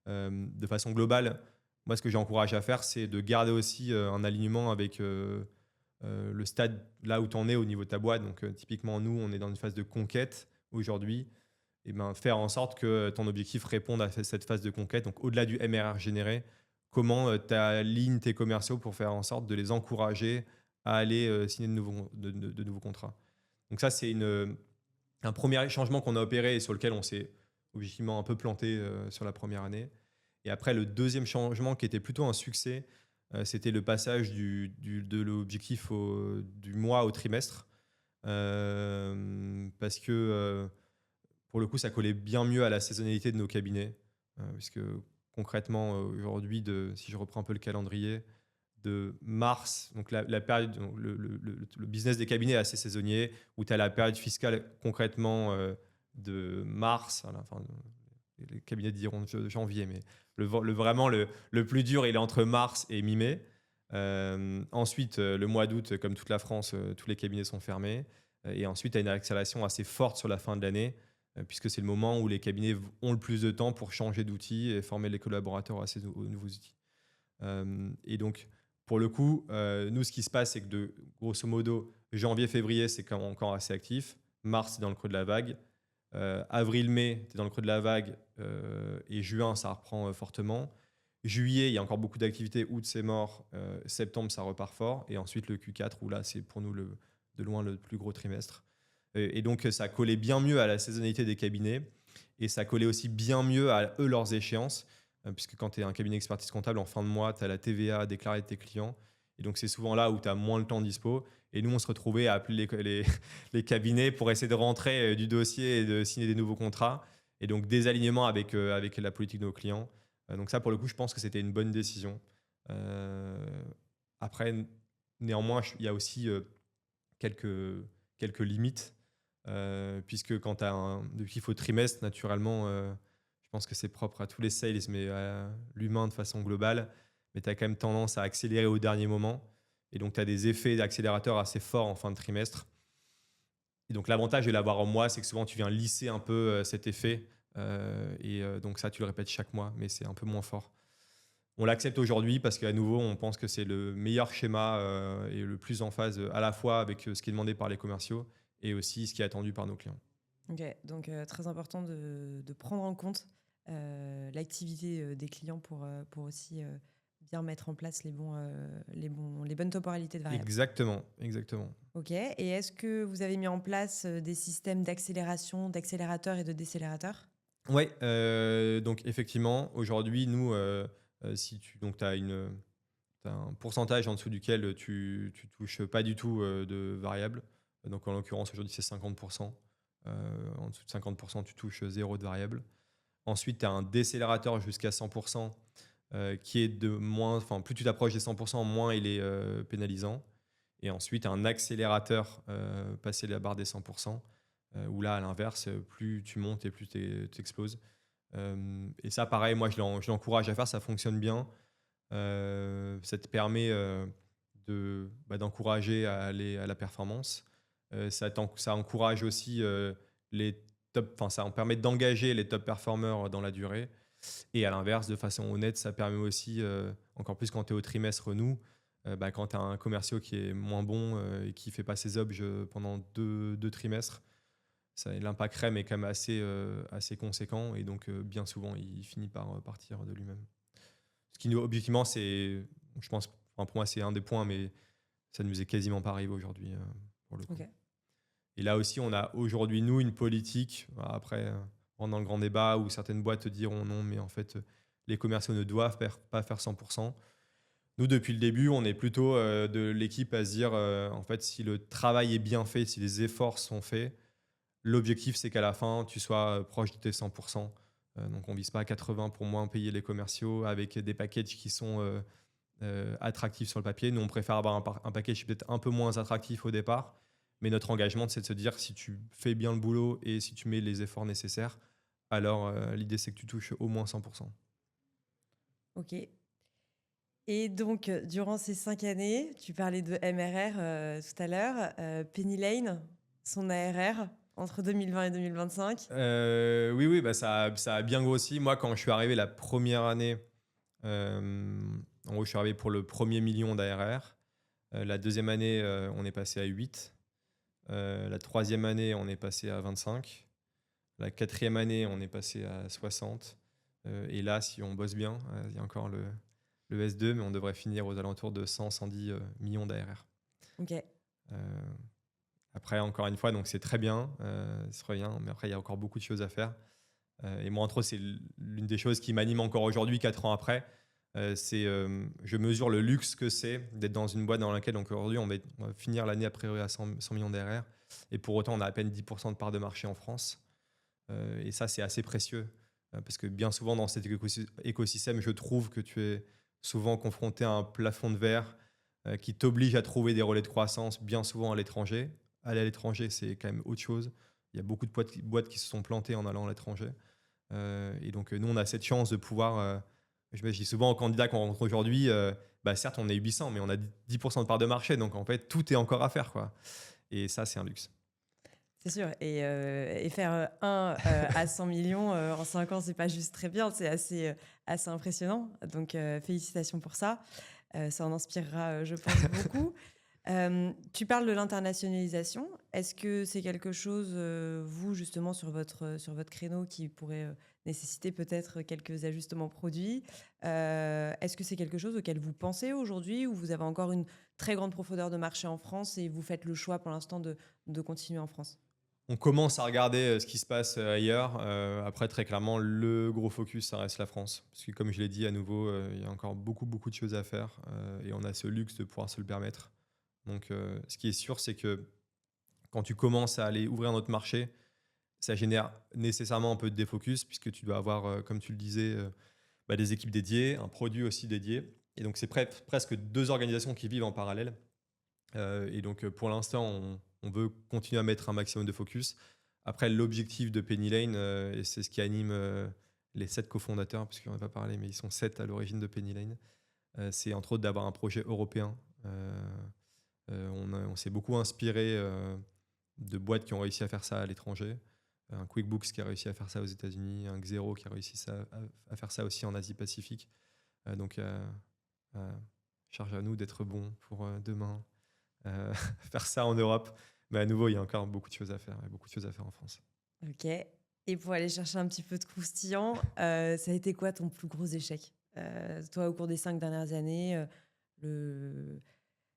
De façon globale, moi ce que j'encourage à faire, c'est de garder aussi un alignement avec le stade là où tu en es au niveau de ta boîte. Donc typiquement, nous, on est dans une phase de conquête aujourd'hui. Et ben, faire en sorte que ton objectif réponde à cette phase de conquête. Donc au-delà du MRR généré, comment tu alignes tes commerciaux pour faire en sorte de les encourager à aller signer de nouveaux contrats. Donc ça, c'est un premier changement qu'on a opéré et sur lequel on s'est objectivement un peu planté sur la première année. Et après, le deuxième changement qui était plutôt un succès, c'était le passage de l'objectif du mois au trimestre. Parce que pour le coup, ça collait bien mieux à la saisonnalité de nos cabinets. Puisque concrètement, aujourd'hui, si je reprends un peu le calendrier, de mars, donc la période, donc le business des cabinets est assez saisonnier, où tu as la période fiscale concrètement de mars, les cabinets diront janvier, mais vraiment le plus dur, il est entre mars et mi-mai. Ensuite, le mois d'août, comme toute la France, tous les cabinets sont fermés. Et ensuite, tu as une accélération assez forte sur la fin de l'année, puisque c'est le moment où les cabinets ont le plus de temps pour changer d'outils et former les collaborateurs aux nouveaux outils. Et donc, pour le coup, nous, ce qui se passe, c'est que grosso modo, janvier, février, c'est encore assez actif. Mars, c'est dans le creux de la vague. Avril, mai, tu es dans le creux de la vague. Et juin, ça reprend fortement. Juillet, il y a encore beaucoup d'activités. Août, c'est mort. Septembre, ça repart fort. Et ensuite, le Q4, où là, c'est pour nous de loin le plus gros trimestre. Et donc, ça collait bien mieux à la saisonnalité des cabinets. Et ça collait aussi bien mieux à eux, leurs échéances. Puisque quand tu es un cabinet d'expertise comptable, en fin de mois, tu as la TVA à déclarer de tes clients. Et donc, c'est souvent là où tu as moins le temps dispo. Et nous, on se retrouvait à appeler les cabinets pour essayer de rentrer du dossier et de signer des nouveaux contrats. Et donc, des alignements avec la politique de nos clients. Donc ça, pour le coup, je pense que c'était une bonne décision. Après, néanmoins, il y a aussi quelques limites. Puisque quand tu as un objectif au trimestre, naturellement, je pense que c'est propre à tous les sales, mais à l'humain de façon globale. Mais tu as quand même tendance à accélérer au dernier moment. Et donc, tu as des effets d'accélérateur assez forts en fin de trimestre. Et donc, l'avantage de l'avoir en mois, c'est que souvent, tu viens lisser un peu cet effet. Donc, ça, tu le répètes chaque mois, mais c'est un peu moins fort. On l'accepte aujourd'hui parce qu'à nouveau, on pense que c'est le meilleur schéma et le plus en phase à la fois avec ce qui est demandé par les commerciaux et aussi ce qui est attendu par nos clients. Ok, donc très important de prendre en compte l'activité des clients pour aussi bien mettre en place les bonnes temporalités de variables. Exactement, exactement. Ok, et est-ce que vous avez mis en place des systèmes d'accélération, d'accélérateurs et de décélérateurs? Oui, donc effectivement, aujourd'hui, nous, si tu as un pourcentage en dessous duquel tu touches pas du tout de variables, donc en l'occurrence aujourd'hui c'est 50%, en dessous de 50%, tu touches zéro de variables. Ensuite, tu as un décélérateur jusqu'à 100% qui est de moins, enfin plus tu t'approches des 100%, moins il est pénalisant. Et ensuite, un accélérateur passer la barre des 100%, où là, à l'inverse, plus tu montes et plus tu exploses. Et ça, pareil, moi, je l'encourage à faire, ça fonctionne bien. Ça te permet d'encourager à aller à la performance. Ça encourage aussi ça en permet d'engager les top performers dans la durée. Et à l'inverse, de façon honnête, ça permet aussi, encore plus quand tu es au trimestre, nous, Quand tu as un commercial qui est moins bon et qui ne fait pas ses objs pendant deux trimestres, l'impact REM est quand même assez conséquent. Et donc, bien souvent, il finit par partir de lui-même. Ce qui, objectivement, je pense, pour moi, c'est un des points, mais ça ne nous est quasiment pas arrivé aujourd'hui, pour le coup. Ok. Et là aussi, on a aujourd'hui, nous, une politique. Après, on rentre dans le grand débat où certaines boîtes te diront non, mais en fait, les commerciaux ne doivent pas faire 100%. Nous, depuis le début, on est plutôt de l'équipe à se dire, en fait, si le travail est bien fait, si les efforts sont faits, l'objectif, c'est qu'à la fin, tu sois proche de tes 100%. Donc, on ne vise pas à 80 pour moins payer les commerciaux avec des packages qui sont attractifs sur le papier. Nous, on préfère avoir un package peut-être un peu moins attractif au départ. Mais notre engagement, c'est de se dire, si tu fais bien le boulot et si tu mets les efforts nécessaires, alors l'idée, c'est que tu touches au moins 100%. Ok. Et donc, durant ces 5 années, tu parlais de MRR tout à l'heure, Penny Lane, son ARR entre 2020 et 2025. Oui, ça a bien grossi. Moi, quand je suis arrivé la première année, en gros, je suis arrivé pour le premier million d'ARR. La deuxième année, on est passé à 8. La troisième année, on est passé à 25. La quatrième année, on est passé à 60. Et là, si on bosse bien, il y a encore le S2, mais on devrait finir aux alentours de 100-110 millions d'ARR. Ok. Après, encore une fois, donc c'est très bien, c'est très bien, mais après, il y a encore beaucoup de choses à faire. Et moi, entre autres, c'est l'une des choses qui m'anime encore aujourd'hui, 4 ans après. Je mesure le luxe que c'est d'être dans une boîte dans laquelle, donc aujourd'hui, on va finir l'année après à 100 millions d'ARR. Et pour autant, on a à peine 10% de part de marché en France. Et ça, c'est assez précieux. Parce que bien souvent, dans cet écosystème, je trouve que tu es souvent confronté à un plafond de verre qui t'oblige à trouver des relais de croissance, bien souvent à l'étranger. Aller à l'étranger, c'est quand même autre chose. Il y a beaucoup de boîtes qui se sont plantées en allant à l'étranger. Et donc, nous, on a cette chance de pouvoir. Je dis souvent aux candidats qu'on rencontre aujourd'hui, certes, on est 800, mais on a 10% de part de marché. Donc, en fait, tout est encore à faire, quoi. Et ça, c'est un luxe. C'est sûr. Et faire 1 à 100 millions en 5 ans, c'est pas juste très bien, c'est assez impressionnant. Donc, félicitations pour ça. Ça en inspirera, je pense, beaucoup. Tu parles de l'internationalisation. Est-ce que c'est quelque chose, vous, justement, sur votre créneau qui pourrait nécessiter peut-être quelques ajustements produits? Est-ce que c'est quelque chose auquel vous pensez aujourd'hui ou vous avez encore une très grande profondeur de marché en France et vous faites le choix pour l'instant de continuer en France? On commence à regarder ce qui se passe ailleurs. Après, très clairement, le gros focus, ça reste la France. Parce que comme je l'ai dit à nouveau, il y a encore beaucoup de choses à faire. Et on a ce luxe de pouvoir se le permettre. Donc, ce qui est sûr, c'est que quand tu commences à aller ouvrir notre marché, ça génère nécessairement un peu de défocus, puisque tu dois avoir, comme tu le disais, des équipes dédiées, un produit aussi dédié. Et donc, c'est presque 2 organisations qui vivent en parallèle. Et donc, pour l'instant, on veut continuer à mettre un maximum de focus. Après, l'objectif de Penny Lane, et c'est ce qui anime les 7 cofondateurs, puisqu'on n'a pas parlé, mais ils sont 7 à l'origine de Penny Lane, c'est entre autres d'avoir un projet européen. On s'est beaucoup inspiré de boîtes qui ont réussi à faire ça à l'étranger. Un QuickBooks qui a réussi à faire ça aux États-Unis, un Xero qui a réussi à faire ça aussi en Asie-Pacifique. Donc, charge à nous d'être bons pour demain. Faire ça en Europe. Mais à nouveau, il y a encore beaucoup de choses à faire. Il y a beaucoup de choses à faire en France. Ok. Et pour aller chercher un petit peu de croustillant, ça a été quoi ton plus gros échec? Toi, au cours des 5 dernières années,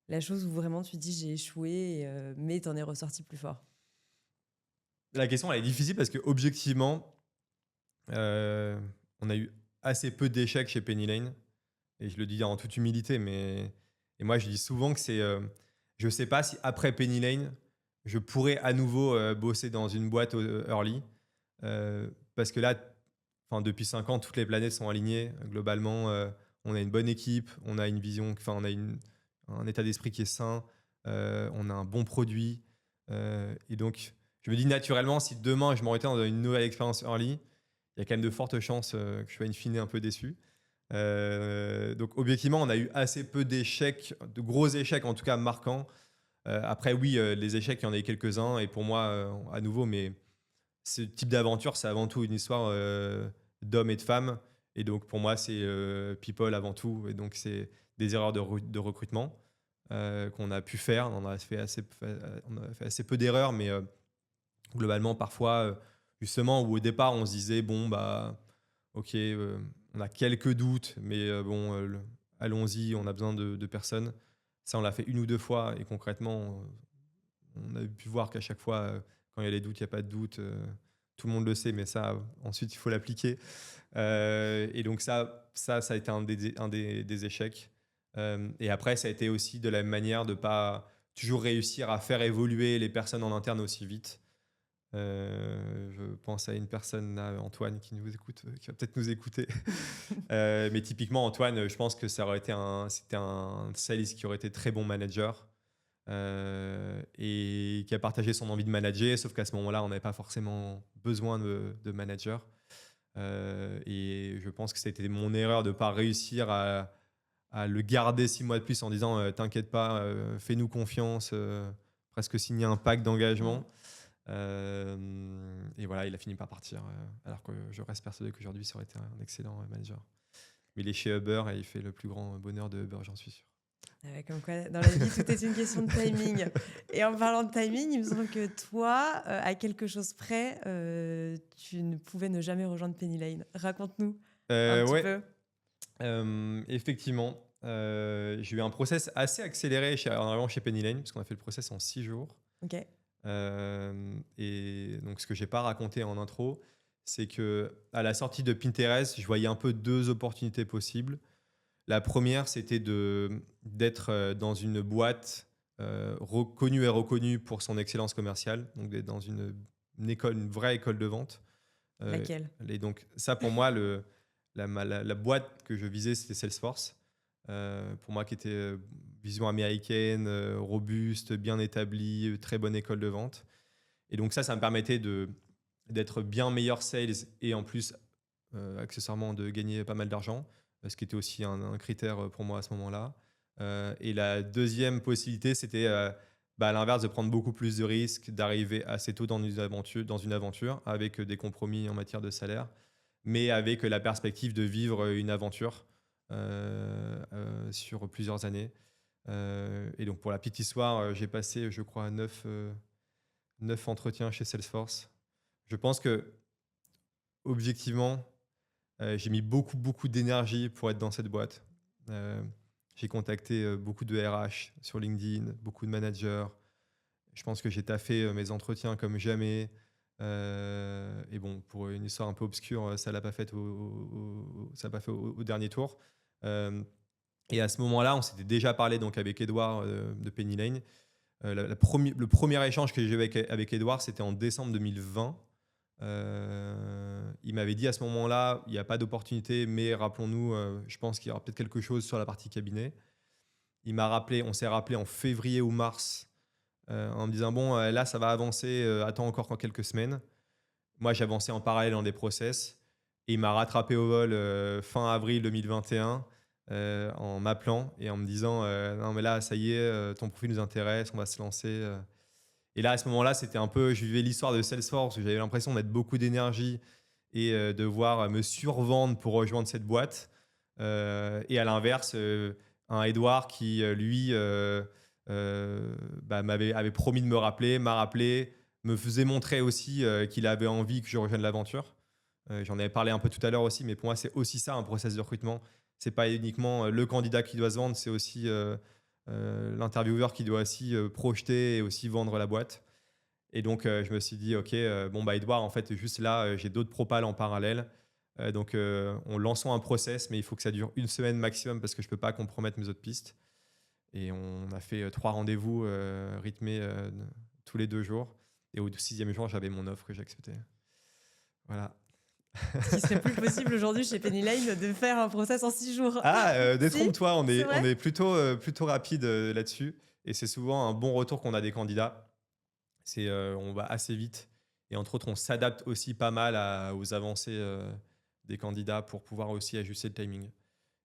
la chose où vraiment tu te dis j'ai échoué, mais t'en es ressorti plus fort. La question, elle est difficile parce que objectivement, on a eu assez peu d'échecs chez Penny Lane. Et je le dis en toute humilité, mais et moi, je dis souvent que c'est... je ne sais pas si après Penny Lane, je pourrais à nouveau bosser dans une boîte early. Parce que là, depuis 5 ans, toutes les planètes sont alignées. Globalement, on a une bonne équipe, on a une vision, on a un état d'esprit qui est sain, on a un bon produit. Et donc, je me dis naturellement, si demain je m'orientais dans une nouvelle expérience early, il y a quand même de fortes chances que je sois in fine un peu déçu. Donc, objectivement, on a eu assez peu d'échecs, de gros échecs en tout cas marquants. Après, oui, les échecs, il y en a eu quelques-uns. Et pour moi, à nouveau, mais ce type d'aventure, c'est avant tout une histoire d'hommes et de femmes. Et donc, pour moi, c'est people avant tout. Et donc, c'est des erreurs de recrutement qu'on a pu faire. On a fait assez peu d'erreurs, mais globalement, parfois, justement, où au départ, on se disait, bon, bah, ok, on a quelques doutes, mais bon, allons-y, on a besoin de personnes. Ça, on l'a fait une ou deux fois, et concrètement, on a pu voir qu'à chaque fois, quand il y a des doutes, il n'y a pas de doute. Tout le monde le sait, mais ça, ensuite, il faut l'appliquer. Et donc ça a été un des échecs. Et après, ça a été aussi de la même manière de ne pas toujours réussir à faire évoluer les personnes en interne aussi vite. Je pense à une personne là, Antoine, qui nous écoute, qui va peut-être nous écouter. Mais typiquement, Antoine, je pense que c'était un sales qui aurait été très bon manager et qui a partagé son envie de manager, sauf qu'à ce moment-là, on n'avait pas forcément besoin de manager. Et je pense que c'était mon erreur de ne pas réussir à le garder 6 mois de plus en disant t'inquiète pas, fais-nous confiance, presque signer un pacte d'engagement. Et voilà, il a fini par partir, alors que je reste persuadé qu'aujourd'hui, ça aurait été un excellent manager. Mais il est chez Uber et il fait le plus grand bonheur de Uber, j'en suis sûr. Comme quoi, dans la vie, tout est une question de timing. Et en parlant de timing, il me semble que toi, à quelque chose près, tu ne pouvais ne jamais rejoindre Penny Lane. Raconte-nous un petit Ouais, peu. effectivement. J'ai eu un process assez accéléré en arrivant chez Penny Lane, parce qu'on a fait le process en 6 jours. Ok. Et donc, ce que j'ai pas raconté en intro, c'est que à la sortie de Pinterest, je voyais un peu deux opportunités possibles. La première, c'était d'être dans une boîte connue et reconnue pour son excellence commerciale, donc d'être dans une vraie école de vente. Laquelle? Et donc, ça, pour moi, la boîte que je visais, c'était Salesforce. Pour moi, qui était vision américaine, robuste, bien établie, très bonne école de vente. Et donc, ça me permettait d'être bien meilleur sales et en plus, accessoirement, de gagner pas mal d'argent, ce qui était aussi un critère pour moi à ce moment-là. Et la deuxième possibilité, c'était à l'inverse de prendre beaucoup plus de risques, d'arriver assez tôt dans une aventure avec des compromis en matière de salaire, mais avec la perspective de vivre une aventure sur plusieurs années. Et donc, pour la petite histoire, j'ai passé, je crois, 9 entretiens chez Salesforce. Je pense que, objectivement, j'ai mis beaucoup, beaucoup d'énergie pour être dans cette boîte. Euh, j'ai contacté beaucoup de RH sur LinkedIn, beaucoup de managers. Je pense que j'ai taffé mes entretiens comme jamais. Et bon, pour une histoire un peu obscure, ça l'a pas fait ça l'a pas fait au dernier tour. Et à ce moment-là, on s'était déjà parlé donc avec Edouard de Penny Lane. Le premier échange que j'ai eu avec Edouard, c'était en décembre 2020. Il m'avait dit à ce moment-là, il n'y a pas d'opportunité, mais rappelons-nous, je pense qu'il y aura peut-être quelque chose sur la partie cabinet. On s'est rappelé en février ou mars en me disant, bon, là, ça va avancer, attends encore quelques semaines. Moi, j'avançais en parallèle dans des process. Et il m'a rattrapé au vol fin avril 2021 en m'appelant et en me disant, non, mais là, ça y est, ton profil nous intéresse, on va se lancer. Et là, à ce moment-là, c'était un peu, je vivais l'histoire de Salesforce, où j'avais l'impression de mettre beaucoup d'énergie et devoir me survendre pour rejoindre cette boîte. Et à l'inverse, un Edouard qui, lui, avait promis de me rappeler, m'a rappelé, me faisait montrer aussi qu'il avait envie que je rejoigne l'aventure. J'en avais parlé un peu tout à l'heure aussi, mais pour moi, c'est aussi ça un process de recrutement. C'est pas uniquement le candidat qui doit se vendre, c'est aussi l'intervieweur qui doit aussi projeter et aussi vendre la boîte. Et donc, je me suis dit, OK, bon, Edouard, en fait, juste là, j'ai d'autres propals en parallèle. Donc, on lançons un process, mais il faut que ça dure une semaine maximum parce que je ne peux pas compromettre mes autres pistes. Et on a fait 3 rendez-vous rythmés tous les 2 jours. Et au 6e jour, j'avais mon offre que j'ai acceptée. Voilà. Ce qui serait plus possible aujourd'hui chez Penny Lane de faire un process en 6 jours. Détrompe-toi, on C'est vrai est plutôt rapide là-dessus. Et c'est souvent un bon retour qu'on a des candidats. On va assez vite. Et entre autres, on s'adapte aussi pas mal aux avancées des candidats pour pouvoir aussi ajuster le timing.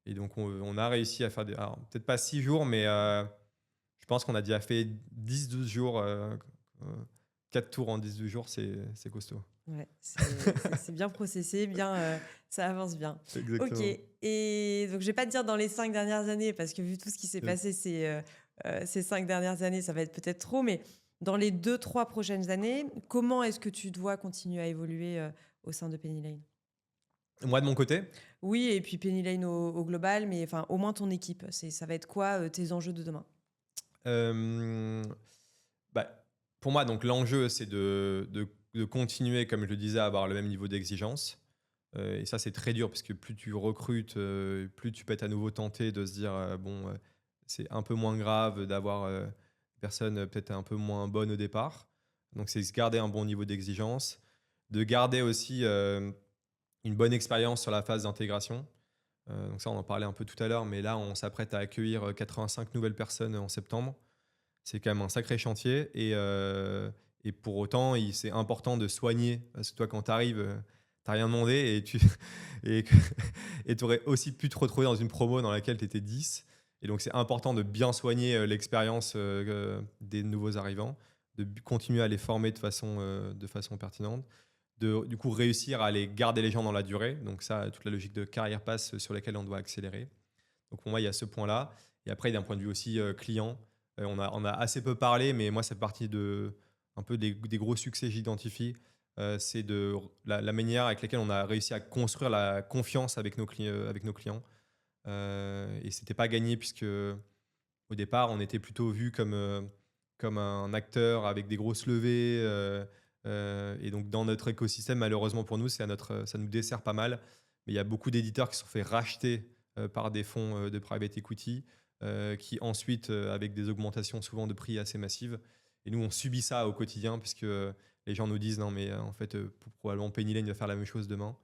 Et donc, on a réussi à faire alors, peut-être pas 6 jours, mais je pense qu'on a déjà fait 10-12 jours. 4 tours en 10-12 jours, c'est costaud. Ouais, c'est bien processé, bien, ça avance bien. OK, Exactement. et donc je vais pas te dire dans les 5 dernières années parce que vu tout ce qui s'est Yes. passé ces 5 dernières années, ça va être peut-être trop, mais dans les 2-3 prochaines années, comment est-ce que tu dois continuer à évoluer, au sein de Penny Lane? Moi, de mon côté, Oui, et puis Penny Lane au global, mais enfin, au moins ton équipe, ça va être quoi, tes enjeux de demain? euh, bah, pour moi, donc l'enjeu, c'est de continuer, comme je le disais, à avoir le même niveau d'exigence. Et ça, c'est très dur parce que plus tu recrutes, plus tu peux être à nouveau tenté de se dire bon, c'est un peu moins grave d'avoir une personne peut-être un peu moins bonne au départ. Donc, c'est se garder un bon niveau d'exigence, de garder aussi une bonne expérience sur la phase d'intégration. Donc, ça, on en parlait un peu tout à l'heure, mais là, on s'apprête à accueillir 85 nouvelles personnes en septembre. C'est quand même un sacré chantier. Et pour autant, c'est important de soigner. Parce que toi, quand tu arrives, tu n'as rien demandé et tu aurais aussi pu te retrouver dans une promo dans laquelle tu étais 10. Et donc, c'est important de bien soigner l'expérience des nouveaux arrivants, de continuer à les former de façon pertinente, de du coup réussir à les garder les gens dans la durée. Donc, ça, toute la logique de carrière passe sur laquelle on doit accélérer. Donc pour moi, il y a ce point-là. Et après, d'un point de vue aussi client, on a assez peu parlé, mais moi, c'est partie un peu des gros succès que j'identifie. C'est la manière avec laquelle on a réussi à construire la confiance avec nos clients. Et c'était pas gagné puisque au départ, on était plutôt vu comme un acteur avec des grosses levées. Et donc dans notre écosystème, malheureusement pour nous, ça nous dessert pas mal. Mais il y a beaucoup d'éditeurs qui se sont fait racheter par des fonds de private equity qui ensuite, avec des augmentations souvent de prix assez massives. Et nous, on subit ça au quotidien puisque les gens nous disent non, mais en fait, probablement Penny Lane va faire la même chose demain.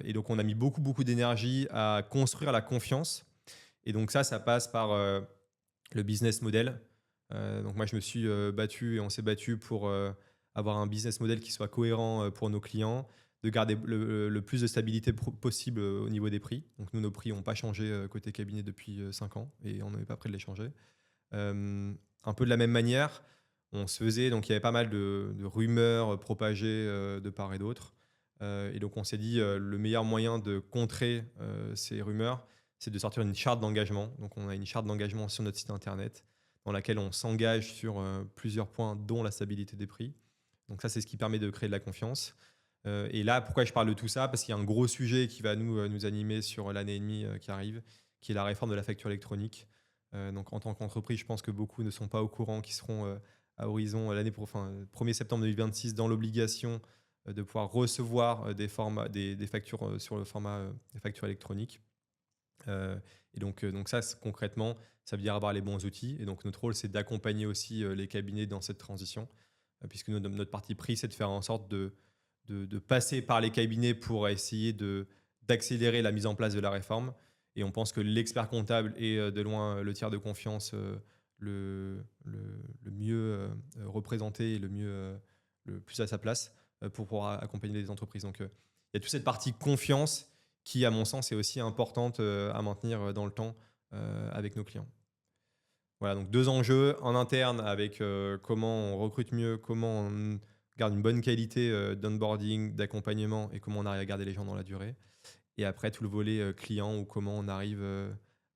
Et donc, on a mis beaucoup, beaucoup d'énergie à construire la confiance. Et donc, ça passe par le business model. Donc, moi, je me suis battu et on s'est battu pour avoir un business model qui soit cohérent pour nos clients, de garder le plus de stabilité possible au niveau des prix. Donc, nous, nos prix n'ont pas changé côté cabinet depuis 5 ans et on n'est pas prêt de les changer. Un peu de la même manière, on se faisait, donc il y avait pas mal de rumeurs propagées de part et d'autre. Et donc on s'est dit, le meilleur moyen de contrer ces rumeurs, c'est de sortir une charte d'engagement. Donc on a une charte d'engagement sur notre site internet dans laquelle on s'engage sur plusieurs points, dont la stabilité des prix. Donc ça, c'est ce qui permet de créer de la confiance. Et là, pourquoi je parle de tout ça? Parce qu'il y a un gros sujet qui va nous animer sur l'année et demie qui arrive, qui est la réforme de la facture électronique. Donc, en tant qu'entreprise, je pense que beaucoup ne sont pas au courant, qui seront à horizon l'année prochaine, 1er septembre 2026, dans l'obligation de pouvoir recevoir des factures sur le format des factures électroniques. Et donc ça, concrètement, ça veut dire avoir les bons outils. Et donc, notre rôle, c'est d'accompagner aussi les cabinets dans cette transition, puisque notre parti pris, c'est de faire en sorte de passer par les cabinets pour essayer d'accélérer la mise en place de la réforme. Et on pense que l'expert comptable est de loin le tiers de confiance le mieux représenté et le plus à sa place pour pouvoir accompagner les entreprises. Donc, il y a toute cette partie confiance qui, à mon sens, est aussi importante à maintenir dans le temps avec nos clients. Voilà, donc 2 enjeux en interne avec comment on recrute mieux, comment on garde une bonne qualité d'onboarding, d'accompagnement et comment on arrive à garder les gens dans la durée. Et après, tout le volet client ou comment on arrive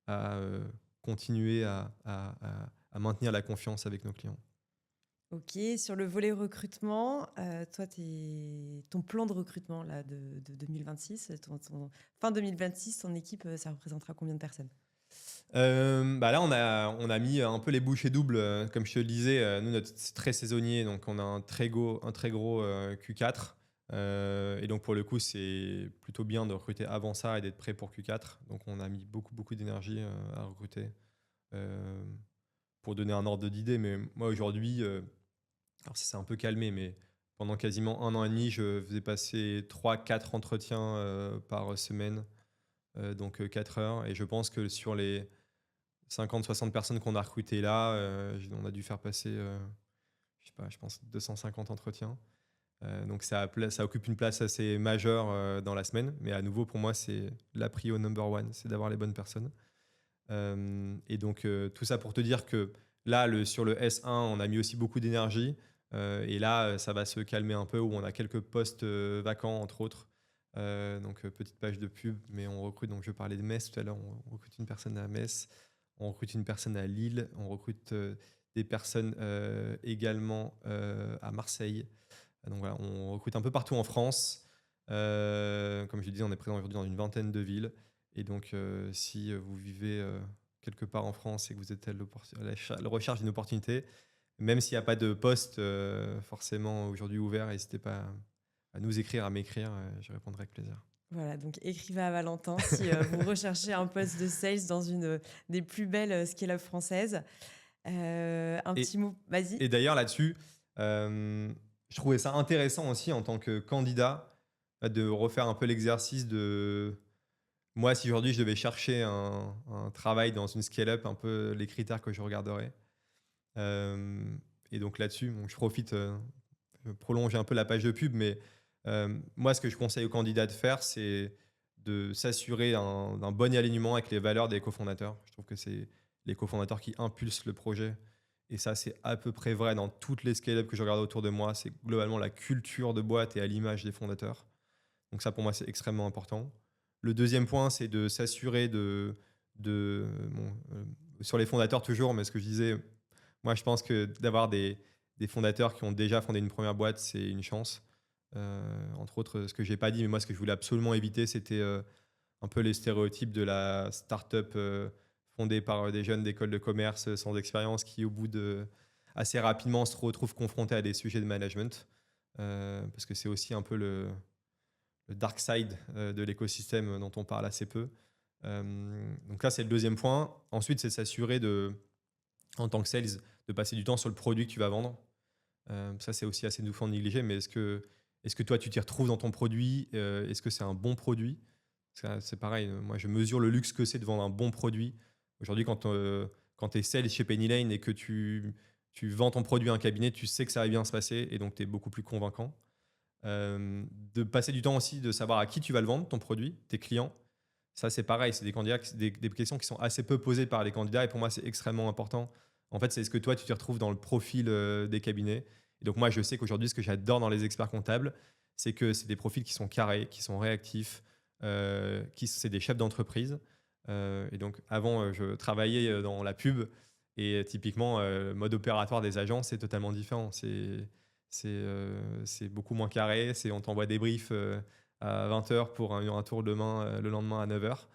à continuer à maintenir la confiance avec nos clients. OK, sur le volet recrutement, toi, ton plan de recrutement là, de 2026, fin 2026, ton équipe, ça représentera combien de personnes? Bah là, on a mis un peu les bouchées doubles. Comme je te le disais, nous, c'est très saisonnier, donc on a un très gros Q4. Et donc, pour le coup, c'est plutôt bien de recruter avant ça et d'être prêt pour Q4. Donc, on a mis beaucoup, beaucoup d'énergie à recruter. Euh, pour donner un ordre d'idée, mais moi, aujourd'hui, alors ça s'est un peu calmé, mais pendant quasiment 1 an et demi, je faisais passer 3-4 entretiens par semaine, donc 4 heures. Et je pense que sur les 50-60 personnes qu'on a recrutées là, on a dû faire passer, je sais pas, je pense 250 entretiens. Donc ça occupe une place assez majeure dans la semaine. Mais à nouveau, pour moi, c'est la prio number one, c'est d'avoir les bonnes personnes. Et donc tout ça pour te dire que là, sur le S1, on a mis aussi beaucoup d'énergie. Et là, ça va se calmer un peu, où on a quelques postes vacants, entre autres. Donc, petite page de pub, mais on recrute. Donc, je parlais de Metz tout à l'heure. On recrute une personne à Metz, on recrute une personne à Lille, on recrute des personnes également à Marseille. Donc, voilà, on recrute un peu partout en France. Comme je disais, on est présent aujourd'hui dans une vingtaine de villes. Et donc, si vous vivez quelque part en France et que vous êtes à la recherche d'une opportunité, même s'il n'y a pas de poste forcément aujourd'hui ouvert, n'hésitez pas à nous écrire, à m'écrire, je répondrai avec plaisir. Voilà, donc écrivez à Valentin si vous recherchez un poste de sales dans une des plus belles scale-up françaises. Un Et, petit mot, vas-y. et d'ailleurs là-dessus, je trouvais ça intéressant aussi en tant que candidat de refaire un peu l'exercice de... Moi, si aujourd'hui je devais chercher un travail dans une scale-up, un peu les critères que je regarderais. Et donc là-dessus, je profite, je prolonge un peu la page de pub, mais moi, ce que je conseille aux candidats de faire, c'est de s'assurer d'un bon alignement avec les valeurs des cofondateurs. Je trouve que c'est les cofondateurs qui impulsent le projet. Et ça, c'est à peu près vrai dans toutes les scale-up que je regarde autour de moi. C'est globalement la culture de boîte et à l'image des fondateurs. Donc ça, pour moi, c'est extrêmement important. Le deuxième point, c'est de s'assurer sur les fondateurs toujours, mais ce que je disais, moi, je pense que d'avoir des fondateurs qui ont déjà fondé une première boîte, c'est une chance. Entre autres, ce que je n'ai pas dit, mais moi, ce que je voulais absolument éviter, c'était un peu les stéréotypes de la start-up fondée par des jeunes d'école de commerce sans expérience qui, au bout de assez rapidement, se retrouvent confrontés à des sujets de management. Parce que c'est aussi un peu le dark side de l'écosystème dont on parle assez peu. Donc là, c'est le deuxième point. Ensuite, c'est s'assurer en tant que sales, de passer du temps sur le produit que tu vas vendre. Ça, c'est aussi assez souvent négligé, mais est-ce que toi, tu t'y retrouves dans ton produit? Est-ce que c'est un bon produit? C'est pareil, moi, je mesure le luxe que c'est de vendre un bon produit. Aujourd'hui, quand tu es sales chez Penny Lane et que tu vends ton produit à un cabinet, tu sais que ça va bien se passer et donc tu es beaucoup plus convaincant. De passer du temps aussi de savoir à qui tu vas le vendre, ton produit, tes clients. Ça, c'est pareil, c'est des questions qui sont assez peu posées par les candidats et pour moi, c'est extrêmement important. En fait, c'est est-ce que toi, tu te retrouves dans le profil des cabinets. Et donc, moi, je sais qu'aujourd'hui, ce que j'adore dans les experts comptables, c'est que c'est des profils qui sont carrés, qui sont réactifs, c'est des chefs d'entreprise. Et donc, avant, je travaillais dans la pub et typiquement, le mode opératoire des agents, c'est totalement différent. C'est beaucoup moins carré. On t'envoie des briefs à 20h pour un tour de main le lendemain à 9h.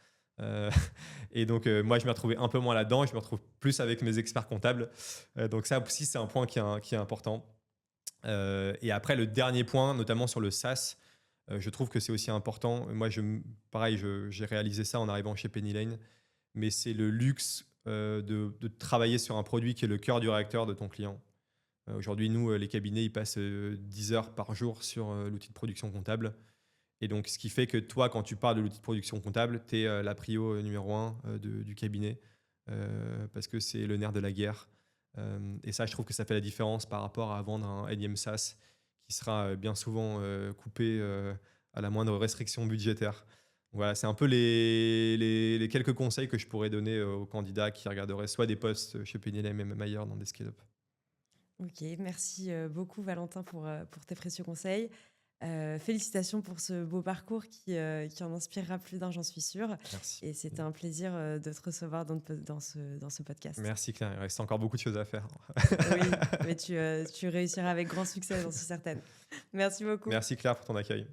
Et donc, moi, je me retrouvais un peu moins là-dedans. Je me retrouve plus avec mes experts comptables. Donc, ça aussi, c'est un point qui est important. Et après, le dernier point, notamment sur le SaaS, je trouve que c'est aussi important. Moi, pareil, j'ai réalisé ça en arrivant chez Penny Lane. Mais c'est le luxe de travailler sur un produit qui est le cœur du réacteur de ton client. Aujourd'hui, nous, les cabinets, ils passent 10 heures par jour sur l'outil de production comptable. Et donc, ce qui fait que toi, quand tu parles de l'outil de production comptable, tu es la prio numéro 1 du cabinet parce que c'est le nerf de la guerre. Et ça, je trouve que ça fait la différence par rapport à vendre un énième SaaS qui sera bien souvent coupé à la moindre restriction budgétaire. Voilà, c'est un peu les quelques conseils que je pourrais donner aux candidats qui regarderaient soit des postes chez Penny Lane, même ailleurs dans des scale-up. Ok, merci beaucoup Valentin pour tes précieux conseils. Félicitations pour ce beau parcours qui en inspirera plus d'un, j'en suis sûre. Merci. Et c'était un plaisir de te recevoir dans ce podcast. Merci Claire, il reste encore beaucoup de choses à faire. Oui, mais tu réussiras avec grand succès, j'en suis certaine. Merci beaucoup. Merci Claire pour ton accueil.